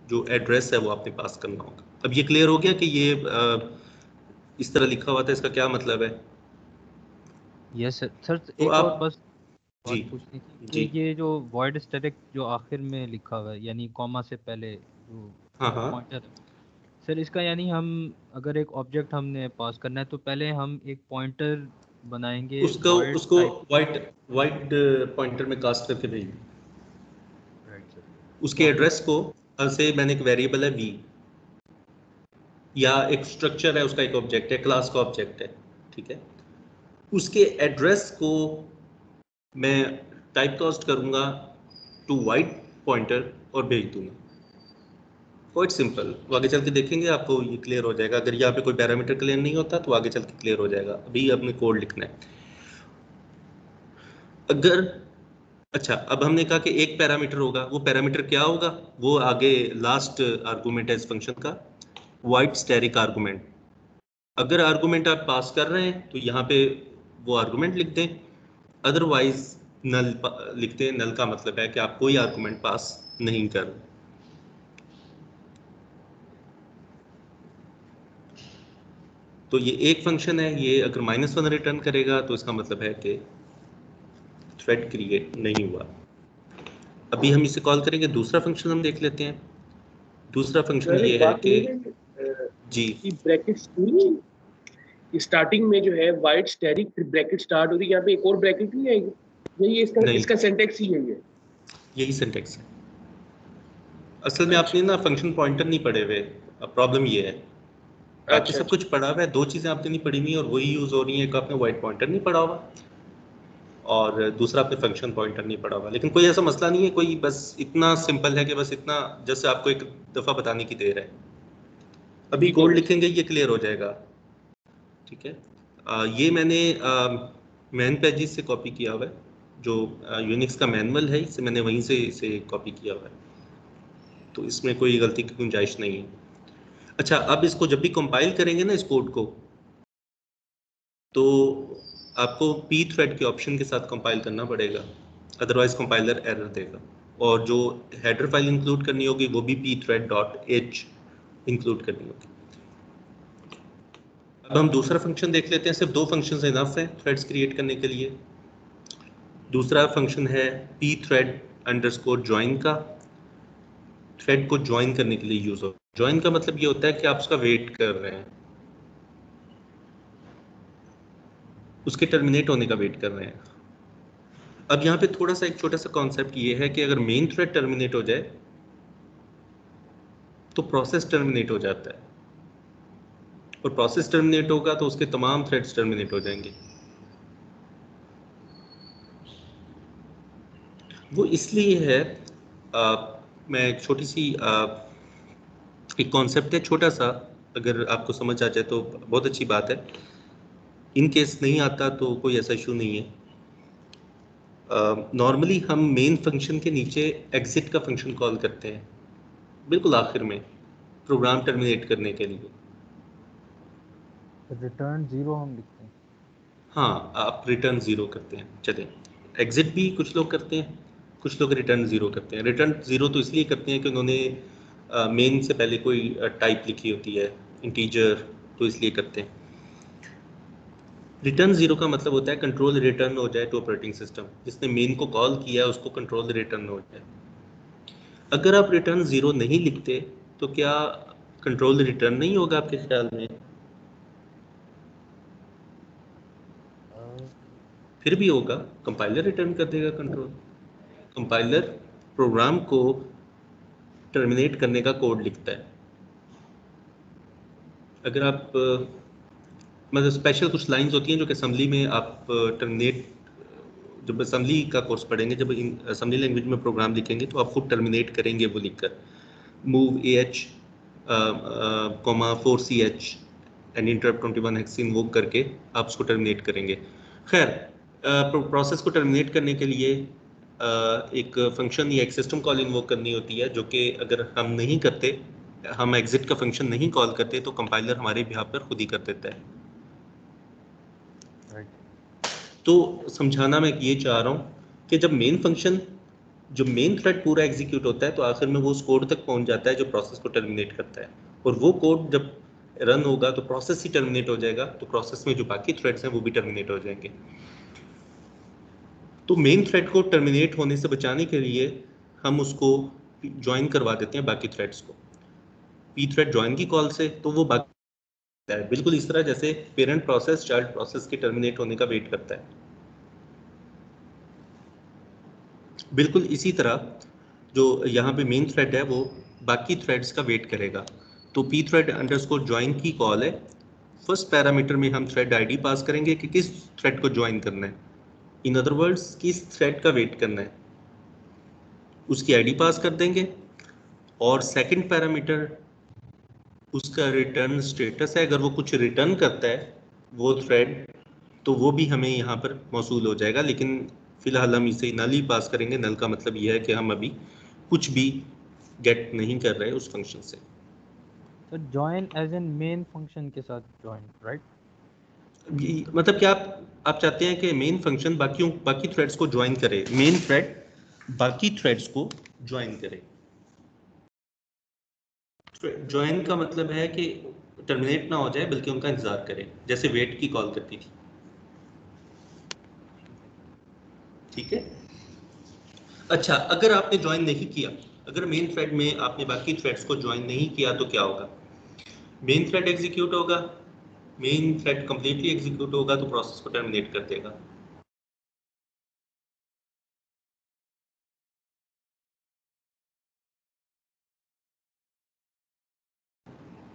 जो एड्रेस है वो आपने पास करना होगा। अब ये क्लियर हो गया कि ये इस तरह लिखा हुआ था, इसका क्या मतलब है? Yes sir. सर तो एक और आप बस जी बात पूछनी थी जी कि ये जो वॉइड स्टैटिक जो आखिर में लिखा हुआ है, यानी कॉमा से पहले जो हाँ हाँ, पॉइंटर है सर, इसका यानी हम अगर एक ऑब्जेक्ट हमने पास करना है तो पहले हम एक पॉइंटर बनाएंगे उसको वॉइड उसको टाइप। वाइड वाइड पॉइंटर में कास्ट करके भेजिए। Right sir. उसके ओके। एड्रेस को, से मैंने एक वेरिएबल है v, या एक स्ट्रक्चर है, उसका एक ऑब्जेक्ट है, क्लास का ऑब्जेक्ट है, ठीक है। उसके एड्रेस को मैं टाइप कास्ट करूंगा टू वाइड पॉइंटर और भेज दूंगा। Quite simple. वो आगे चल के देखेंगे, आपको ये क्लियर हो जाएगा। अगर यहाँ पे कोई पैरामीटर क्लियर नहीं होता तो आगे चल के क्लियर हो जाएगा, अभी आपने कोड लिखना है। अगर अच्छा, अब हमने कहा कि एक पैरामीटर होगा, वो पैरामीटर क्या होगा? वो आगे लास्ट आर्गुमेंट है इस फंक्शन का, वाइड स्टैटिक आर्गुमेंट। अगर आर्गुमेंट आप पास कर रहे हैं तो यहाँ पे वो आर्गुमेंट लिख दें, अदरवाइज नल लिखते हैं। नल का मतलब है कि आप कोई आर्गुमेंट पास नहीं कर रहे। तो ये एक फंक्शन है, ये अगर -1 रिटर्न करेगा तो इसका मतलब है कि थ्रेड क्रिएट नहीं हुआ। अभी हम इसे कॉल करेंगे, दूसरा फंक्शन हम देख लेते हैं। दूसरा फंक्शन सर ये एक है बात कि सुनिए, जी कि ब्रैकेट्स नहीं, स्टार्टिंग में जो है वाइड स्टैटिक फिर ब्रैकेट स्टार्ट होगी, यहाँ पे एक और ब्रैकेट नहीं आएगी? यही इसका नहीं, इसका सिंटैक्स ही यही है? यही सिंटैक्स है। असल में अच्छा आपने ना फंक्शन पॉइंटर नहीं पढ़े हुए, अब प्रॉब्लम ये है। बाकी अच्छा सब अच्छा। कुछ पढ़ा हुआ है, दो चीज़ें आपने नहीं पढ़ी हुई और वही यूज़ हो रही हैं। एक आपने वाइड पॉइंटर नहीं पढ़ा हुआ और दूसरा आपने फंक्शन पॉइंटर नहीं पढ़ा हुआ। लेकिन कोई ऐसा मसला नहीं है, कोई बस इतना सिंपल है कि बस इतना जैसे आपको एक दफ़ा बताने की देर है। अभी ठीक हो कोड गया। लिखेंगे, ये क्लियर हो जाएगा, ठीक है। ये मैंने मैन पेजेस से कॉपी किया हुआ है, जो यूनिक्स का मैनुअल है, इसे मैंने वहीं से इसे कॉपी किया हुआ है, तो इसमें कोई गलती की गुंजाइश नहीं है। अच्छा, अब इसको जब भी कंपाइल करेंगे ना इस कोड को, तो आपको पी थ्रेड के ऑप्शन के साथ कंपाइल करना पड़ेगा, अदरवाइज कंपाइलर एरर देगा। और जो हेडर फाइल इंक्लूड करनी होगी वो भी pthread.h इंक्लूड करनी होगी। अब हम दूसरा फंक्शन देख लेते हैं। सिर्फ 2 फंक्शन इनफ है थ्रेड्स क्रिएट करने के लिए। दूसरा फंक्शन है पी थ्रेड अंडरस्कोर ज्वाइन का, थ्रेड को ज्वाइन करने के लिए यूज हो। ज्वाइन का मतलब ये होता है कि आप उसका वेट कर रहे हैं, उसके टर्मिनेट होने का वेट कर रहे हैं। अब यहाँ पे थोड़ा सा एक छोटा सा कॉन्सेप्ट ये है कि अगर मेन थ्रेड टर्मिनेट हो जाए तो प्रोसेस टर्मिनेट हो जाता है, और प्रोसेस टर्मिनेट होगा तो उसके तमाम थ्रेड्स टर्मिनेट हो जाएंगे। वो इसलिए है, मैं छोटी सी एक कॉन्सेप्ट है छोटा सा, अगर आपको समझ आ जाए तो बहुत अच्छी बात है। इन केस नहीं आता तो कोई ऐसा इशू नहीं है। नॉर्मली हम मेन फंक्शन के नीचे एग्जिट का फंक्शन कॉल करते हैं बिल्कुल आखिर में, प्रोग्राम टर्मिनेट करने के लिए। रिटर्न 0 हम लिखते हैं। हाँ, आप रिटर्न 0 करते हैं। चलें, एग्जिट भी कुछ लोग करते हैं, कुछ लोग रिटर्न 0 करते हैं। रिटर्न 0 तो इसलिए करते हैं कि उन्होंने मेन से पहले कोई टाइप लिखी होती है, इंटीजर, तो इसलिए करते हैं। रिटर्न 0 का मतलब होता है कंट्रोल रिटर्न हो जाए टू ऑपरेटिंग सिस्टम। जिसने मेन को कॉल किया है उसको कंट्रोल रिटर्न हो जाए। अगर आप रिटर्न 0 नहीं लिखते तो क्या कंट्रोल रिटर्न नहीं होगा आपके ख्याल में? फिर भी होगा, कंपाइलर रिटर्न कर देगा कंट्रोल। कंपाइलर प्रोग्राम को टर्मिनेट करने का कोड लिखता है। अगर आप मतलब स्पेशल कुछ लाइंस होती हैं जो कि असेंबली में आप टर्मिनेट, जब असेंबली का कोर्स पढ़ेंगे, जब असेंबली लैंग्वेज में प्रोग्राम लिखेंगे तो आप खुद टर्मिनेट करेंगे वो लिखकर, move AH, 4CH and interrupt 21 hex invoke करके आप उसको टर्मिनेट करेंगे। खैर, प्रोसेस को टर्मिनेट करने के लिए एक फंक्शन या एक सिस्टम कॉल इन्वोक करनी होती है, जो कि अगर हम नहीं करते, हम एग्जिट का फंक्शन नहीं कॉल करते, तो कंपाइलर हमारे बिहाफ पर खुद ही कर देता है। तो समझाना मैं ये चाह रहा हूँ कि जब मेन फंक्शन, जो मेन थ्रेड पूरा एग्जीक्यूट होता है तो आखिर में वो उस कोड तक पहुंच जाता है जो प्रोसेस को टर्मिनेट करता है, और वो कोड जब रन होगा तो प्रोसेस ही टर्मिनेट हो जाएगा, तो प्रोसेस में जो बाकी थ्रेड्स हैं वो भी टर्मिनेट हो जाएंगे। तो मेन थ्रेड को टर्मिनेट होने से बचाने के लिए हम उसको ज्वाइन करवा देते हैं बाकी थ्रेड्स को पी थ्रेड ज्वाइन की कॉल से, तो वो बाकी है बिल्कुल इस तरह जैसे पेरेंट प्रोसेस चाइल्ड प्रोसेस के टर्मिनेट होने का वेट करता है। बिल्कुल इसी तरह जो यहाँ पे मेन थ्रेड है वो बाकी थ्रेड्स का वेट करेगा। तो पी थ्रेड अंडरस्कोर ज्वाइन की कॉल है। फर्स्ट पैरामीटर में हम थ्रेड आईडी पास करेंगे कि किस थ्रेड को ज्वाइन करना है, इन अदर वर्ड्स किस थ्रेड का वेट करना है, उसकी आईडी पास कर देंगे। और सेकंड पैरामीटर उसका रिटर्न स्टेटस है, अगर वो कुछ रिटर्न करता है वो थ्रेड तो वो भी हमें यहाँ पर मौसूल हो जाएगा, लेकिन फिलहाल हम इसे नल ही पास करेंगे। नल का मतलब ये है कि हम अभी कुछ भी गेट नहीं कर रहे उस फंक्शन से। तो join as in main function के साथ जॉइन, राइट? मतलब क्या आप चाहते हैं कि मेन फंक्शन बाकी थ्रेड्स को ज्वाइन करे, मेन थ्रेड बाकी थ्रेड्स को ज्वाइन करे। ज्वाइन का मतलब है कि टर्मिनेट ना हो जाए बल्कि उनका इंतजार करे, जैसे वेट की कॉल करती थी। ठीक है। अच्छा, अगर आपने ज्वाइन नहीं किया, अगर मेन थ्रेड में आपने बाकी थ्रेड्स को ज्वाइन नहीं किया तो क्या होगा? मेन थ्रेड एग्जीक्यूट होगा, मेन थ्रेड कंप्लीटली एग्जीक्यूट होगा तो प्रोसेस को टर्मिनेट कर देगा।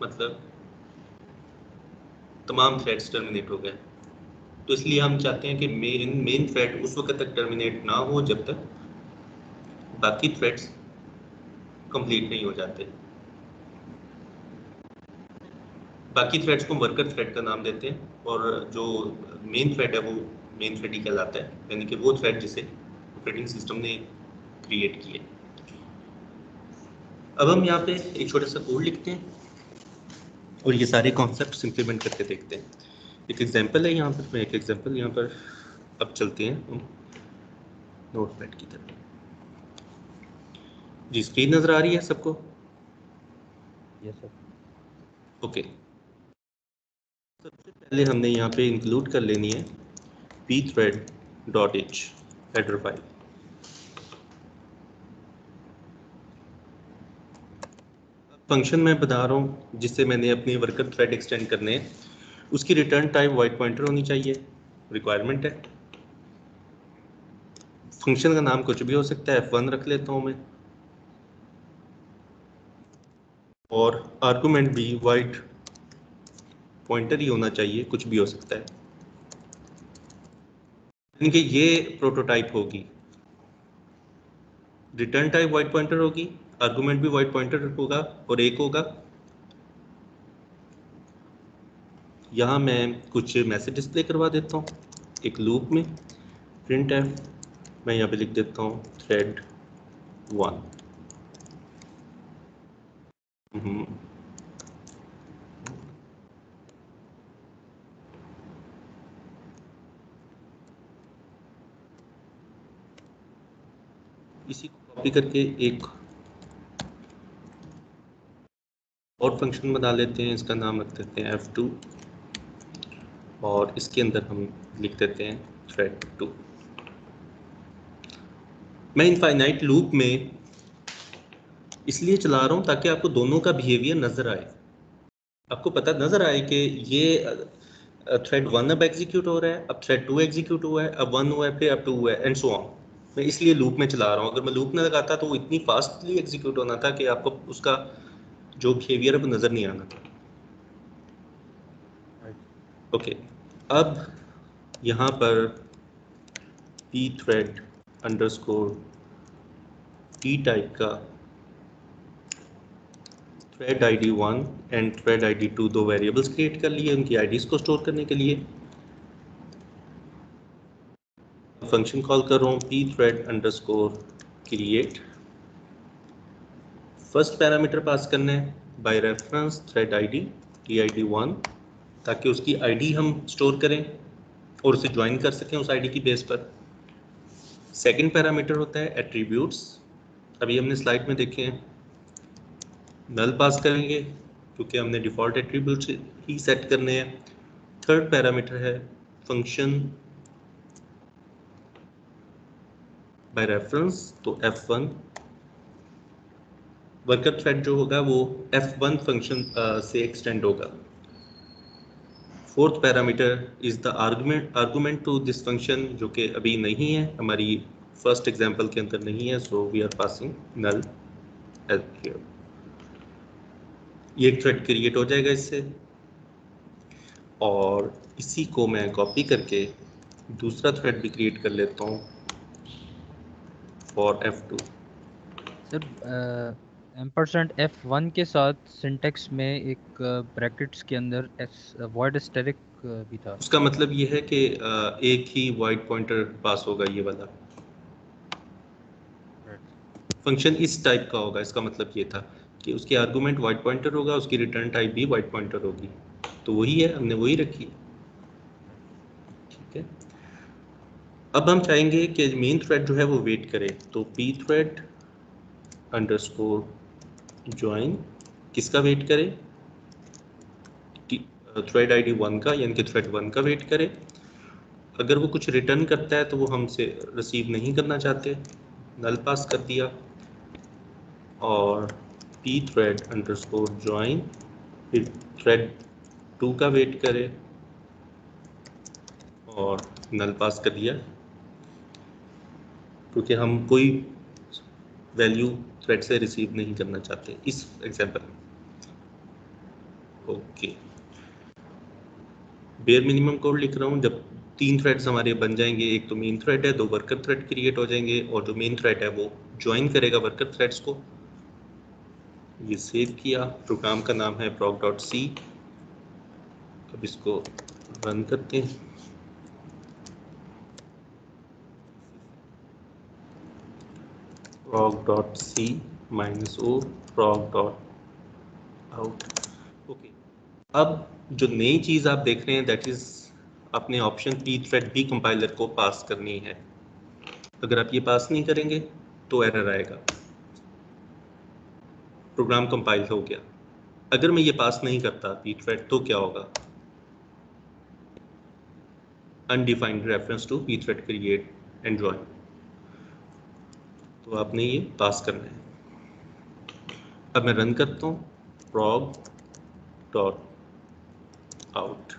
मतलब तमाम थ्रेड्स टर्मिनेट हो गए। तो इसलिए हम चाहते हैं कि मेन थ्रेड उस वक्त तक टर्मिनेट ना हो जब तक बाकी थ्रेड्स कंप्लीट नहीं हो जाते। बाकी थ्रेड्स को वर्कर थ्रेड का नाम देते हैं, और जो मेन थ्रेड है वो मेन थ्रेड ही कहलाता है, यानी कि वो थ्रेड जिसे ऑपरेटिंग सिस्टम ने क्रिएट किया। अब हम यहाँ पे एक छोटा सा कोड लिखते हैं और ये सारे कॉन्सेप्ट इंप्लीमेंट करके देखते हैं। एक एग्जांपल है यहाँ पर, मैं एक एग्जांपल यहाँ पर अब चलते हैं हम नोटपैड की तरफ। जी, स्क्रीन नजर आ रही है सबको? Yes sir. ओके। सबसे पहले हमने यहाँ पे इंक्लूड कर लेनी है pthread.h हेडर फाइल। फंक्शन मैं बता रहा हूँ जिससे मैंने अपने वर्कर थ्रेड एक्सटेंड करने हैं, उसकी रिटर्न टाइप वाइट पॉइंटर होनी चाहिए, रिक्वायरमेंट है। फंक्शन का नाम कुछ भी हो सकता है, F1 रख लेता हूँ मैं, और आर्गुमेंट भी वाइट पॉइंटर ही होना चाहिए, कुछ भी हो सकता है। यानी कि ये प्रोटोटाइप होगी, रिटर्न टाइप वाइट पॉइंटर होगी, आर्गुमेंट भी वाइट पॉइंटर होगा और एक होगा। यहाँ मैं कुछ मैसेज डिस्प्ले करवा देता हूँ एक लूप में, प्रिंट एफ, मैं यहाँ पे लिख देता हूँ थ्रेड 1। इसी को कॉपी करके एक और फंक्शन बना लेते हैं, इसका नाम रख देते हैं F2 और इसके अंदर हम लिख देते हैं थ्रेड 2। मैं इनफाइनाइट लूप में इसलिए चला रहा हूँ ताकि आपको दोनों का बिहेवियर नजर आए, आपको पता नजर आए कि ये थ्रेड 1 अब एग्जीक्यूट हो रहा है, अब थ्रेड 2 एग्जीक्यूट हुआ है, अब 1 हुआ है, फिर अब 2 हुआ है, एंड सो ऑन। मैं इसलिए लूप में चला रहा हूँ। अगर मैं लूप में लगाता तो वो इतनी फास्टली एग्जीक्यूट होना था कि आपको उसका जो बिहेवियर है वो नजर नहीं आना था। ओके, अब यहाँ पर pthread अंडरस्कोर t टाइप का thread id 1 and thread id 2 दो वेरिएबल्स क्रिएट कर लिए उनकी आईडीज को स्टोर करने के लिए। फंक्शन कॉल कर रहा हूँ pthread underscore create. First parameter pass करना है by reference thread id tid1, ताकि उसकी आईडी हम स्टोर करें और उसे ज्वाइन कर सकें उस आईडी की बेस पर। सेकंड पैरामीटर होता है एट्रीब्यूट्स, अभी हमने स्लाइड में देखे हैं, नल पास करेंगे क्योंकि हमने डिफ़ॉल्ट एट्रीब्यूट्स ही सेट करने हैं। थर्ड पैरामीटर है फंक्शन बाय रेफरेंस, तो F1 वर्कर थ्रेड जो होगा वो F1 फंक्शन से एक्सटेंड होगा। Fourth parameter is the argument to this function, जो कि अभी नहीं है, हमारी फर्स्ट एग्जांपल के अंदर नहीं है, so we are passing null as here. ये एक थ्रेड क्रिएट हो जाएगा इससे, और इसी को मैं कॉपी करके दूसरा थ्रेड भी क्रिएट कर लेता हूँ for F2। Sir ampersand F1 के साथ सिंटेक्स में एक ब्रैकेट्स के अंदर वॉइड स्टैटिक भी था। उसका मतलब ये है कि एक ही वाइड पॉइंटर पास होगा, ये वाला फंक्शन इस टाइप का होगा। इसका मतलब ये था कि उसकी आर्गुमेंट वाइड पॉइंटर होगा, उसकी रिटर्न टाइप भी वाइड पॉइंटर होगी, तो वही है, हमने वही रखी है। ठीक है, अब हम चाहेंगे कि मेन थ्रेड जो है वो वेट करे, तो pthread अंडरस्कोर ज्वाइन किसका वेट करे, थ्रेड id 1 का, यानी कि थ्रेड 1 का वेट करे। अगर वो कुछ रिटर्न करता है तो वो हमसे रिसीव नहीं करना चाहते, नल पास कर दिया, और pthread अंडरस्कोर ज्वाइन फिर थ्रेड 2 का वेट करे और नल पास कर दिया, क्योंकि हम कोई वैल्यू थ्रेड से रिसीव नहीं करना चाहते इस एग्जांपल में। ओके, बेयर मिनिमम कोड लिख रहा हूँ। जब 3 थ्रेड्स हमारे बन जाएंगे, एक तो मेन थ्रेड है, 2 वर्कर थ्रेड क्रिएट हो जाएंगे, और जो मेन थ्रेड है वो ज्वाइन करेगा वर्कर थ्रेड्स को। ये सेव किया, प्रोग्राम का नाम है proc.c। अब इसको रन करते हैं। proc.c -o proc.out। ओके, अब जो नई चीज़ आप देख रहे हैं दैट इज़ अपने ऑप्शन pthread भी कंपाइलर को पास करनी है। अगर आप ये पास नहीं करेंगे तो एरर आएगा, प्रोग्राम कंपाइल हो गया। अगर मैं ये पास नहीं करता pthread तो क्या होगा, undefined reference to pthread create and join. तो आपने ये पास करना है। अब मैं रन करता हूँ prog डॉट आउट।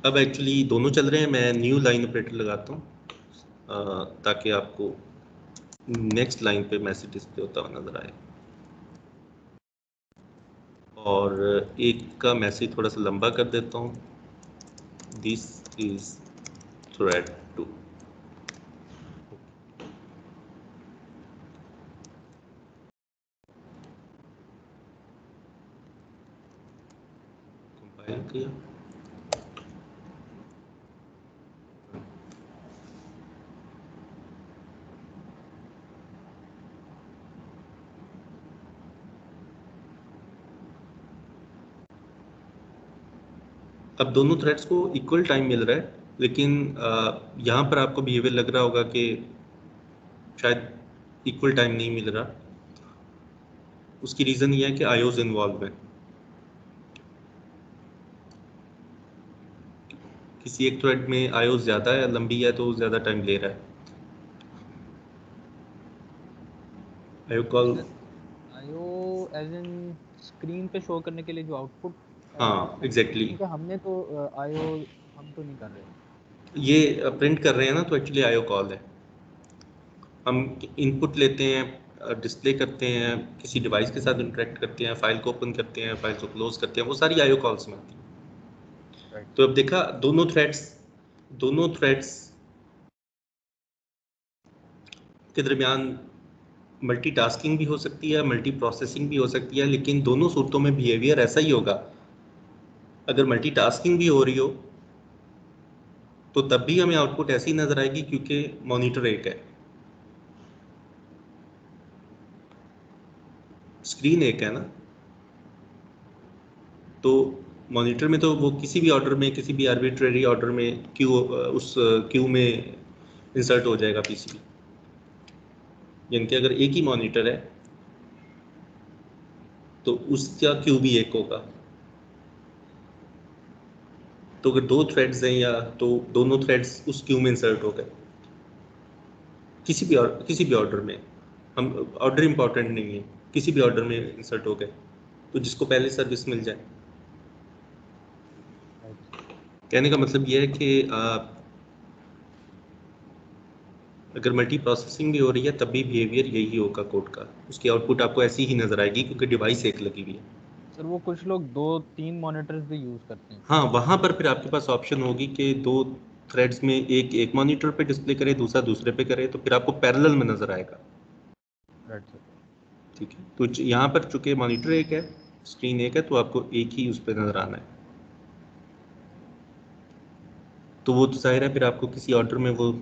अब एक्चुअली दोनों चल रहे हैं, मैं न्यू लाइन ऑपरेटर लगाता हूँ ताकि आपको नेक्स्ट लाइन पे मैसेज डिस्प्ले होता हुआ नजर आए। और एक का मैसेज थोड़ा सा लंबा कर देता हूँ, दिस इज थ्रेड 2। कंपाइल किया, अब दोनों थ्रेड्स को इक्वल टाइम मिल रहा है, लेकिन यहाँ पर आपको बिहेवियर लग रहा होगा कि शायद इक्वल टाइम नहीं मिल रहा। उसकी रीज़न ये है कि आईओज इन्वॉल्व है। किसी एक थ्रेड में आईओ ज़्यादा है, लंबी है, तो ज़्यादा टाइम ले रहा है। IO call IO as in screen पे शो करने के लिए जो आउटपुट हाँ एग्जैक्टली क्योंकि हमने तो आईओ हम तो नहीं कर रहे। ये प्रिंट कर रहे हैं ना, तो एक्चुअली आईओ कॉल है। हम इनपुट लेते हैं, डिस्प्ले करते हैं, किसी डिवाइस के साथ इंटरेक्ट करते हैं, फाइल को ओपन करते हैं, फाइल को क्लोज करते हैं, वो सारी आईओ कॉल्स में आती है। तो अब देखा दोनों थ्रेड्स के दरमियान मल्टीटास्किंग भी हो सकती है, मल्टी प्रोसेसिंग भी हो सकती है, लेकिन दोनों सूरतों में बिहेवियर ऐसा ही होगा। अगर मल्टीटास्किंग भी हो रही हो तो तब भी हमें आउटपुट ऐसी नजर आएगी, क्योंकि मॉनिटर एक है, स्क्रीन एक है ना। तो मॉनिटर में तो वो किसी भी ऑर्डर में, किसी भी आर्बिट्रेरी ऑर्डर में उस क्यू में इंसर्ट हो जाएगा पीसीबी। यानी कि अगर एक ही मॉनिटर है तो उसका क्यू भी एक होगा। तो अगर दो थ्रेड्स हैं या तो दोनों थ्रेड्स उस क्यू में इंसर्ट हो गए किसी भी ऑर्डर में, हम ऑर्डर इंपॉर्टेंट नहीं है, किसी भी ऑर्डर में इंसर्ट हो गए, तो जिसको पहले सर्विस मिल जाए। कहने का मतलब यह है कि अगर मल्टी प्रोसेसिंग भी हो रही है तब भी बिहेवियर यही होगा कोड का, उसकी आउटपुट आपको ऐसी ही नजर आएगी, क्योंकि डिवाइस एक लगी हुई है। सर वो कुछ लोग 2-3 मॉनिटर्स भी यूज करते हैं। हाँ, वहाँ पर फिर आपके पास ऑप्शन होगी कि दो थ्रेड्स में एक मॉनिटर पे डिस्प्ले करे, दूसरा दूसरे पे करे, तो फिर आपको पैरेलल में नजर आएगा। ठीक है, तो यहाँ पर चूंकि मॉनिटर एक है, स्क्रीन एक है, तो आपको एक ही उस पर नजर आना है। तो वो तो जाहिर है फिर आपको किसी ऑर्डर में वो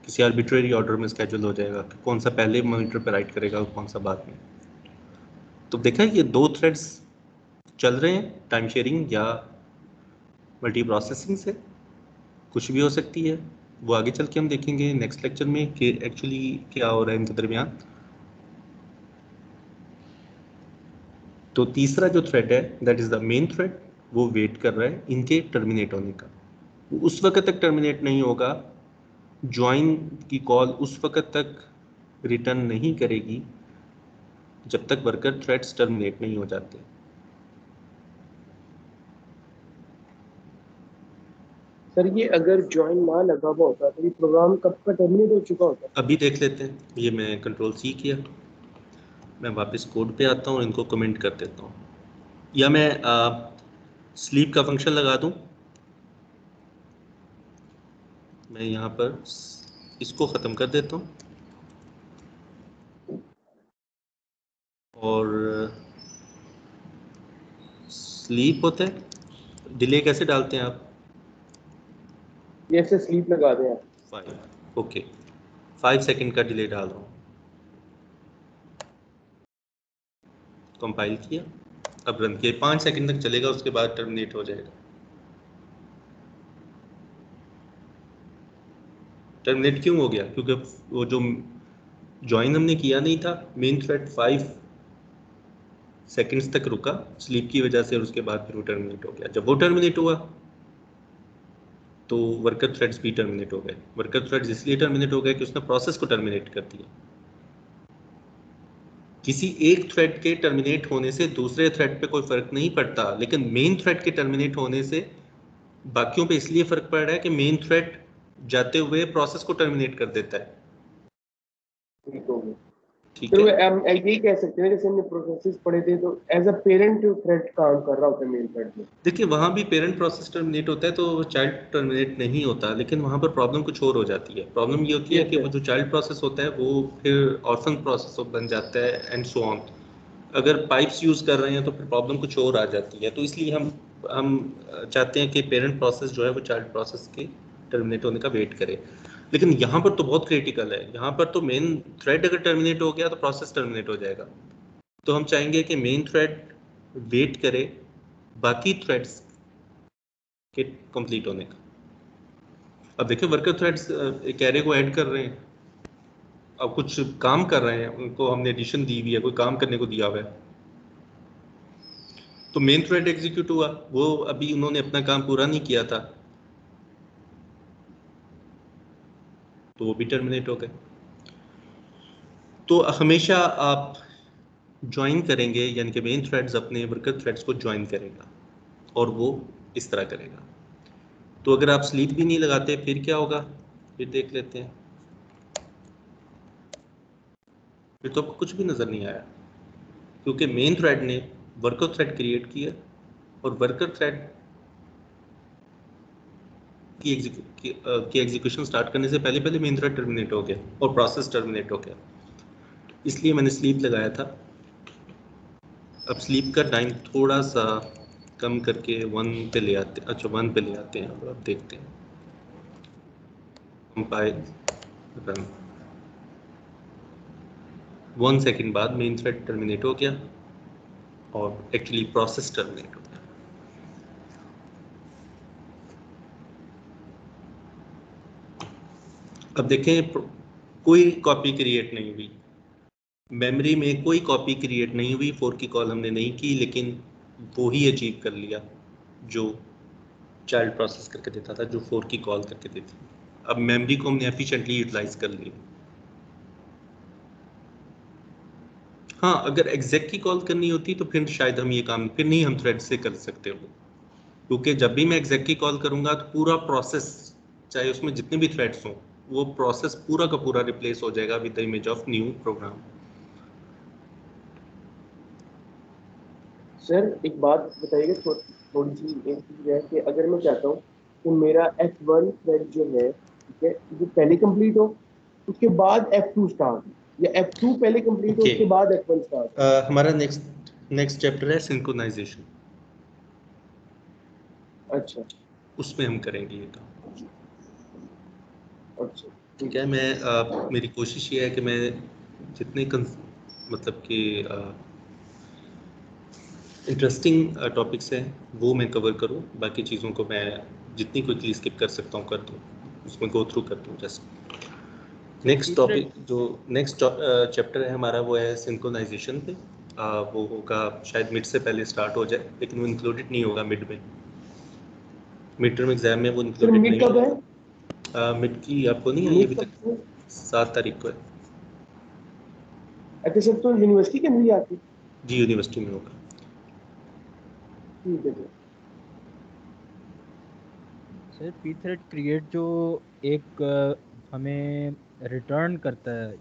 किसी आर्बिट्रेरी ऑर्डर में स्केड्यूल हो जाएगा कि कौन सा पहले मॉनिटर पे राइट करेगा और कौन सा बाद में। तो देखा ये दो थ्रेड्स चल रहे हैं टाइम शेयरिंग या मल्टी प्रोसेसिंग से, कुछ भी हो सकती है। वो आगे चल के हम देखेंगे नेक्स्ट लेक्चर में कि एक्चुअली क्या हो रहा है इनके दरमियान। तो तीसरा जो थ्रेड है that is the main thread, वो वेट कर रहा है इनके टर्मिनेट होने का। वो उस वक्त तक टर्मिनेट नहीं होगा, ज्वाइन की कॉल उस वक्त तक रिटर्न नहीं करेगी जब तक वर्कर थ्रेड्स टर्मिनेट नहीं हो जाते। सर ये अगर ज्वाइन ना लगा हुआ होता तो ये प्रोग्राम कब का टर्मिनेट हो चुका होता? अभी देख लेते हैं। ये मैं कंट्रोल सी किया, मैं वापस कोड पे आता हूँ और इनको कमेंट कर देता हूँ, या मैं स्लीप का फंक्शन लगा दूँ। मैं यहाँ पर इसको ख़त्म कर देता हूँ और स्लीप होता है। डिले कैसे डालते हैं आप? जैसे स्लीप लगा दें आप। 5, ओके, 5 सेकंड का डिले डाल रहा हूँ। कंपाइल किया, अब रन किया, 5 सेकंड तक चलेगा, उसके बाद टर्मिनेट हो जाएगा। टर्मिनेट क्यों हो गया? क्योंकि वो जो ज्वाइन हमने किया नहीं था, मेन थ्रेड 5 सेकंड्स तक रुका स्लीप की वजह से और उसके बाद फिर वो टर्मिनेट हो गया। जब वो टर्मिनेट हुआ तो वर्कर थ्रेड्स भी टर्मिनेट हो गए। वर्कर थ्रेड्स इसलिए टर्मिनेट हो गए कि उसने प्रोसेस को टर्मिनेट कर दिया। किसी एक थ्रेड के टर्मिनेट होने से दूसरे थ्रेड पे कोई फर्क नहीं पड़ता, लेकिन मेन थ्रेड के टर्मिनेट होने से बाकियों पे इसलिए फर्क पड़ रहा है कि मेन थ्रेड जाते हुए प्रोसेस को टर्मिनेट कर देता है। ठीक हो गया। ठीक तो है, हम यही कह सकते हैं जैसे हमने प्रोसेसेस पढ़े थे तो एज अ पेरेंट थ्रेड काम कर रहा होता है मेन थ्रेड में। देखिए वहां भी पेरेंट प्रोसेस टर्मिनेट होता है तो चाइल्ड टर्मिनेट नहीं होता, लेकिन वहां पर प्रॉब्लम कुछ और हो जाती है। प्रॉब्लम ये होती है Yes, कि sir. वो जो चाइल्ड प्रोसेस होता है वो फिर ऑर्फन प्रोसेस बन जाता है एंड सो ऑन। अगर पाइप्स यूज कर रहे हैं तो फिर प्रॉब्लम कुछ और आ जाती है। तो इसलिए हम चाहते हैं कि पेरेंट प्रोसेस जो है वो चाइल्ड प्रोसेस के टर्मिनेट होने का वेट करे। लेकिन यहाँ पर तो बहुत क्रिटिकल है, यहाँ पर तो मेन थ्रेड अगर टर्मिनेट हो गया तो प्रोसेस टर्मिनेट हो जाएगा। तो हम चाहेंगे कि मेन थ्रेड वेट करे बाकी थ्रेड्स के कंप्लीट होने का। अब देखिए वर्कर थ्रेड्स एक एरे को ऐड कर रहे हैं, अब कुछ काम कर रहे हैं, उनको हमने एडिशन दी हुई है, कोई काम करने को दिया हुआ है, तो मेन थ्रेड एग्जीक्यूट हुआ, वो अभी उन्होंने अपना काम पूरा नहीं किया था तो वो भी टर्मिनेट हो गए। तो हमेशा आप ज्वाइन करेंगे, यानी कि मेन थ्रेड्स अपने वर्कर थ्रेड्स को ज्वाइन करेगा और वो इस तरह करेगा। तो अगर आप स्लीप भी नहीं लगाते फिर क्या होगा, फिर देख लेते हैं। फिर तो आपको कुछ भी नजर नहीं आया, क्योंकि मेन थ्रेड ने वर्कर थ्रेड क्रिएट किया और वर्कर थ्रेड की एग्जीक्यूशन स्टार्ट करने से पहले पहले मेन थ्रेड टर्मिनेट हो गया और प्रोसेस टर्मिनेट हो गया। इसलिए मैंने स्लीप लगाया था। अब स्लीप का टाइम थोड़ा सा कम करके 1 पे ले आते, अच्छा 1 पे ले आते हैं। अब देखते हैं कंपाइल रन। 1 सेकंड बाद मेन थ्रेड टर्मिनेट हो गया और एक्चुअली प्रोसेस टर्मिनेट हो गया। अब देखें कोई कॉपी क्रिएट नहीं हुई, मेमोरी में कोई कॉपी क्रिएट नहीं हुई, 4 की कॉल हमने नहीं की, लेकिन वो ही अचीव कर लिया जो चाइल्ड प्रोसेस करके देता था, जो 4 की कॉल करके देती। अब मेमोरी को हमने एफिशिएंटली यूटिलाइज कर लिया। हाँ, अगर एग्जैक्ट की कॉल करनी होती तो फिर शायद हम ये काम फिर नहीं हम थ्रेड से कर सकते हो, क्योंकि जब भी मैं एग्जैक्ट की कॉल करूंगा तो पूरा प्रोसेस, चाहे उसमें जितने भी थ्रेड्स हों, वो प्रोसेस पूरा का पूरा रिप्लेस हो जाएगा with the image of new program. Sir एक बात बताइएगा, थोड़ी सी एक चीज है कि अगर मैं चाहता हूँ कि मेरा F1 थ्रेड जो है, ठीक है, जो पहले कंप्लीट हो उसके बाद F2 स्टार्ट, या F2 पहले कंप्लीट हो Okay. उसके बाद F1 स्टार्ट। हमारा नेक्स्ट चैप्टर है सिंक्रोनाइजेशन, अच्छा उसमें हम करेंगे ये काम। अच्छा ठीक है, मैं मेरी कोशिश ये है कि मैं जितने मतलब कि इंटरेस्टिंग टॉपिक्स हैं वो मैं कवर करूं, बाकी चीज़ों को मैं जितनी क्विकली स्किप कर सकता हूं कर दूं, उसमें गो थ्रू कर दूं। जस्ट नेक्स्ट टॉपिक जो नेक्स्ट चैप्टर है हमारा वो है सिंक्रोनाइजेशन पे। वो होगा शायद मिड से पहले स्टार्ट हो जाए, लेकिन वो इंक्लूडेड नहीं होगा मिड में, मिड टर्म एग्जाम में वो इंक्लूडेड नहीं कब है? होगा। मिड की आपको नहीं आई अभी तक, 7 तारीख को है। अच्छा सर, तो यूनिवर्सिटी के अंदर ही आती? जी यूनिवर्सिटी में होगा। ठीक है sir. Sir P thread create जो एक हमें रिटर्न करता है,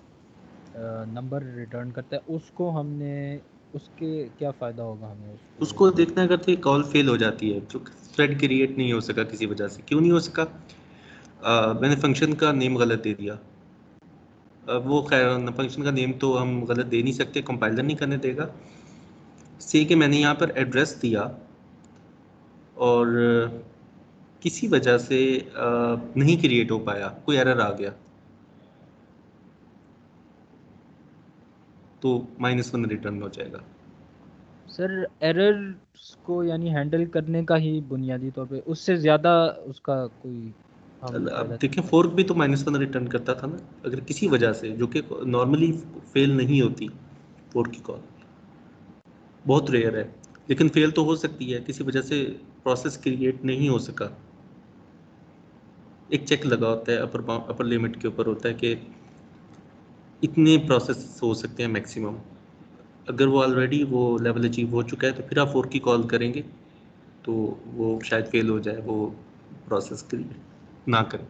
नंबर रिटर्न करता है, उसको हमने उसके क्या फ़ायदा होगा हमें उसको देखना है, अगर तो कॉल फेल हो जाती है, जो थ्रेड क्रिएट नहीं हो सका किसी वजह से। क्यों नहीं हो सका? मैंने फंक्शन का नेम गलत दे दिया। वो खैर फंक्शन का नेम तो हम गलत दे नहीं सकते, कंपाइलर नहीं करने देगा। से कि मैंने यहाँ पर एड्रेस दिया और किसी वजह से नहीं क्रिएट हो पाया, कोई एरर आ गया, तो -1 रिटर्न हो जाएगा। सर एरर्स को यानी हैंडल करने का ही बुनियादी तौर पे, उससे ज़्यादा उसका कोई हम अब फ़ायदा देखिए फोर्क भी तो -1 रिटर्न करता था ना, अगर किसी वजह से, जो कि नॉर्मली फेल नहीं होती फोर्क की कॉल। बहुत रेयर है, लेकिन फेल तो हो सकती है, किसी वजह से प्रोसेस क्रिएट नहीं हो सका। एक चेक लगा होता है अपर लिमिट के ऊपर होता है कि इतने प्रोसेस हो सकते हैं मैक्सिमम। अगर वो ऑलरेडी वो लेवल अचीव हो चुका है तो फिर आप 4 की कॉल करेंगे तो वो शायद फेल हो जाए, वो प्रोसेस क्रिएट ना करें।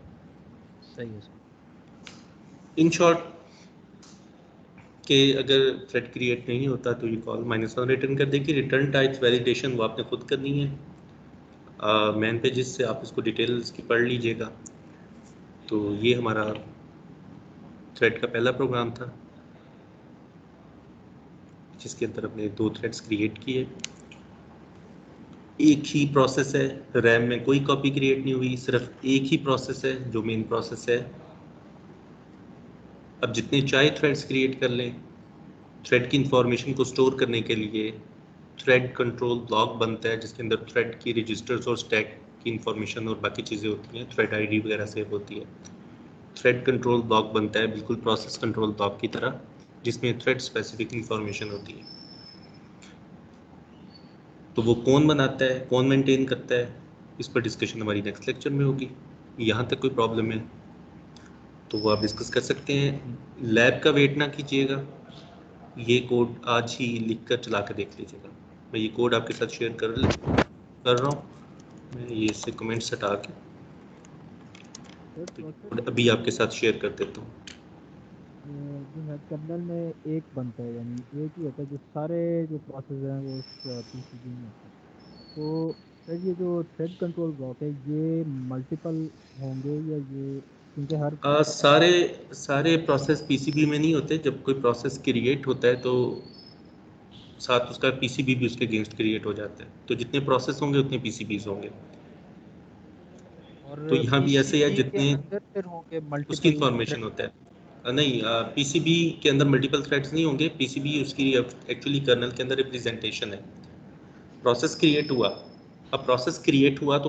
सही है सर। इन शॉर्ट कि अगर थ्रेड क्रिएट नहीं होता तो ये कॉल -1 रिटर्न कर देगी। रिटर्न टाइप्स वैलिडेशन वो आपने खुद करनी है, मेन पेजेस से आप इसको डिटेल्स की पढ़ लीजिएगा। तो ये हमारा थ्रेड का पहला प्रोग्राम था जिसके अंदर हमने 2 थ्रेड्स क्रिएट किए। एक ही प्रोसेस है, रैम में कोई कॉपी क्रिएट नहीं हुई, सिर्फ एक ही प्रोसेस है जो मेन प्रोसेस है। अब जितने चाहे थ्रेड्स क्रिएट कर लें, थ्रेड की इंफॉर्मेशन को स्टोर करने के लिए थ्रेड कंट्रोल ब्लॉक बनता है जिसके अंदर थ्रेड की रजिस्टर्स और स्टैक की इंफॉर्मेशन और बाकी चीज़ें होती हैं, थ्रेड आईडी वगैरह सेव होती है। थ्रेड कंट्रोल ब्लॉक बनता है बिल्कुल प्रोसेस कंट्रोल ब्लॉक की तरह, जिसमें थ्रेड स्पेसिफिक इंफॉर्मेशन होती है। तो वो कौन बनाता है, कौन मेंटेन करता है, इस पर डिस्कशन हमारी नेक्स्ट लेक्चर में होगी। यहाँ तक कोई प्रॉब्लम है तो वो आप डिस्कस कर सकते हैं। लैब का वेट ना कीजिएगा, ये कोड आज ही लिख कर चला कर देख लीजिएगा। मैं ये कोड आपके साथ शेयर कर रहा हूँ, मैं ये इससे कमेंट्स हटा के तो अभी आपके साथ शेयर कर देता हूँ। जो है कर्नल में एक बनता है, यानी एक ही होता है जो सारे जो प्रोसेस हैं वो उस पीसीबी में होते हैं। तो सर ये जो थ्रेड कंट्रोल ब्लॉक है ये मल्टीपल होंगे या ये, क्योंकि हर सारे प्रोसेस पीसीबी में नहीं होते। जब कोई प्रोसेस क्रिएट होता है तो साथ उसका पीसीबी भी उसके अगेंस्ट क्रिएट हो जाता है। तो जितने प्रोसेस होंगे उतने पीसीबीज होंगे। और तो यहाँ भी ऐसे ही है, पीसीबी के जितने अंदर फिर होंगे उसकी मल्टीपल इंफॉर्मेशन थ्रेड। होता है। नहीं, पीसीबी के अंदर मल्टीपल थ्रेड्स नहीं होंगे। पीसीबी उसकी एक्चुअली कर्नल के अंदर रिप्रेजेंटेशन है। प्रोसेस क्रिएट हुआ, अब प्रोसेस क्रिएट हुआ तो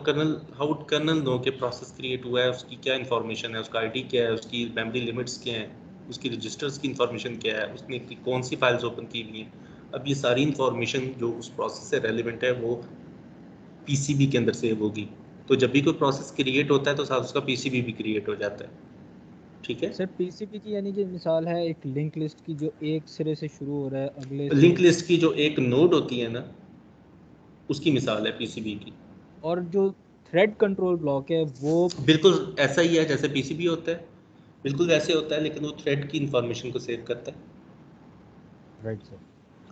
हाउ कर्नल नो कि प्रोसेस क्रिएट हुआ है, उसकी क्या इंफॉर्मेशन है, उसका आईडी क्या है, उसकी मेमोरी लिमिट्स क्या हैं, उसकी रजिस्टर्स की इंफॉर्मेशन क्या है, उसने कौन सी फाइल्स ओपन की हुई हैं। अब ये सारी इंफॉर्मेशन जो उस प्रोसेस से रेलिवेंट है वो पीसीबी के अंदर सेव होगी। तो जब भी कोई प्रोसेस क्रिएट होता है तो साथ उसका पीसीबी भी क्रिएट हो जाता है। ठीक है, सर पीसीबी की यानी कि मिसाल है एक लिंक लिस्ट की जो एक सिरे से शुरू हो रहा है अगले से, लिंक लिस्ट की जो एक नोड होती है ना, उसकी मिसाल है पीसीबी की। और जो थ्रेड कंट्रोल ब्लॉक है वो बिल्कुल ऐसा ही है जैसे पीसीबी होता है, बिल्कुल वैसे होता है, लेकिन वो थ्रेड की इंफॉर्मेशन को सेव करता है। Right sir.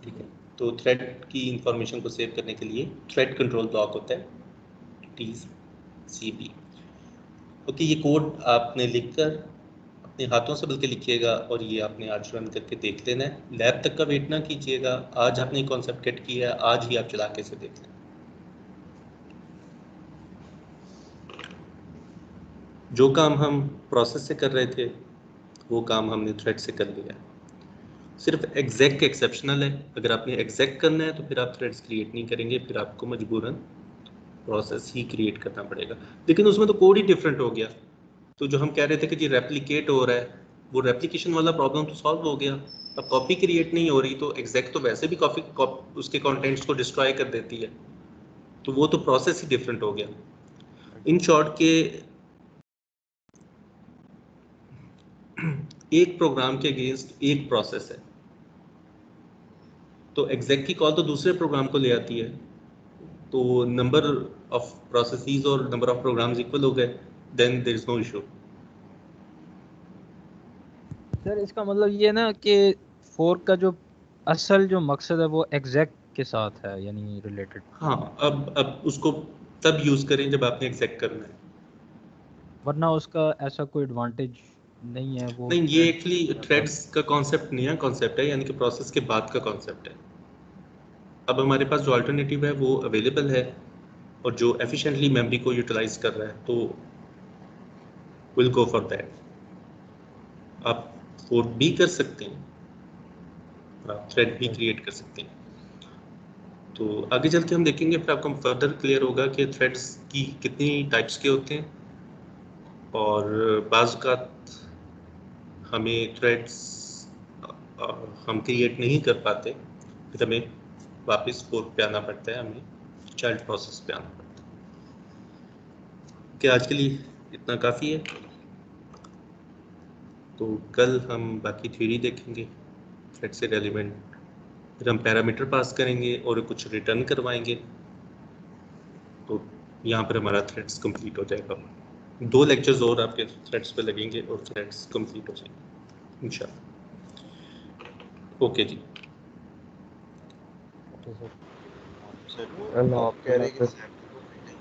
ठीक है, तो थ्रेड की इंफॉर्मेशन को सेव करने के लिए थ्रेड कंट्रोल ब्लॉक होता है, TCB। ओके, ये कोड आपने लिखकर अपने हाथों से बल्कि लिखिएगा और ये आपने आज रन करके देख लेना है। लैब तक का वेट ना कीजिएगा, आज आपने कॉन्सेप्ट गेट किया है, आज ही आप चला के इसे देख लें। जो काम हम प्रोसेस से कर रहे थे वो काम हमने थ्रेड से कर लिया है। सिर्फ एग्जैक्ट एक्सेप्शनल है, अगर आपने एग्जैक्ट करना है तो फिर आप थ्रेड्स क्रिएट नहीं करेंगे, फिर आपको मजबूरन प्रोसेस ही क्रिएट करना पड़ेगा। लेकिन उसमें तो कोड ही डिफरेंट हो गया। तो जो हम कह रहे थे कि जी रेप्लिकेट हो रहा है, वो रेप्लिकेशन वाला प्रॉब्लम तो सॉल्व हो गया। अब कॉपी क्रिएट नहीं हो रही तो एग्जैक्ट तो वैसे भी उसके कंटेंट्स को डिस्ट्रॉय कर देती है, तो वो तो प्रोसेस ही डिफरेंट हो गया। इन शॉर्ट के एक प्रोग्राम के अगेंस्ट एक प्रोसेस है, तो एग्जैक्ट की कॉल तो दूसरे प्रोग्राम को ले आती है, तो नंबर ऑफ प्रोसेसेस और नंबर ऑफ प्रोग्राम्स इक्वल हो गए, then there is no issue. Sir इसका मतलब ये ना कि फोर्क का जो असल जो मकसद है वो एग्जैक्ट के साथ है, यानी रिलेटेड। हाँ, अब उसको तब यूज करें जब आपने एग्जैक्ट करना है। वरना उसका ऐसा कोई एडवांटेज नहीं है, वो नहीं, ये थ्रेड एक्चुअली थ्रेड्स का कॉन्सेप्ट नया कॉन्सेप्ट है, यानी कि प्रोसेस के बाद का कॉन्सेप्ट है। अब हमारे पास जो अल्टरनेटिव है वो अवेलेबल है और जो एफिशिएंटली मेमोरी को यूटिलाइज कर रहा है, तो विल गो फॉर दैट। आप फोर्क भी कर सकते हैं, आप थ्रेड भी क्रिएट कर सकते हैं। तो आगे चल के हम देखेंगे, फिर आपको फर्दर क्लियर होगा कि थ्रेड्स की कितनी टाइप्स के होते हैं, और बाज़ का हमें थ्रेड्स हम क्रिएट नहीं कर पाते, फिर हमें वापस फोर्क पे आना पड़ता है, हमें चाइल्ड प्रोसेस पे आना पड़ता है। कि आज के लिए इतना काफ़ी है। तो कल हम बाकी थ्योरी देखेंगे थ्रेड से रेलिवेंट, फिर हम पैरामीटर पास करेंगे और कुछ रिटर्न करवाएंगे। तो यहाँ पर हमारा थ्रेड्स कंप्लीट हो जाएगा। 2 लेक्चर्स और आपके थ्रेड्स पे लगेंगे और थ्रेड्स कंप्लीट हो जाएंगे इंशाल्लाह। ओके जी। सर अल्लाह आप कह रहे हैं कि हाफ़िज़। सैम्पल को फिटिंग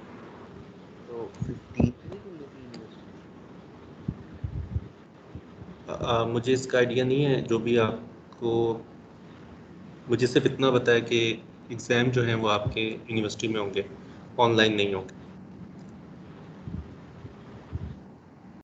तो 15 पे नहीं कर लेती यूनिवर्सिटी? मुझे इसका आइडिया नहीं है। जो भी आपको, मुझे सिर्फ इतना पता है कि एग्ज़ाम जो हैं वो आपके यूनिवर्सिटी में होंगे, ऑनलाइन नहीं होंगे।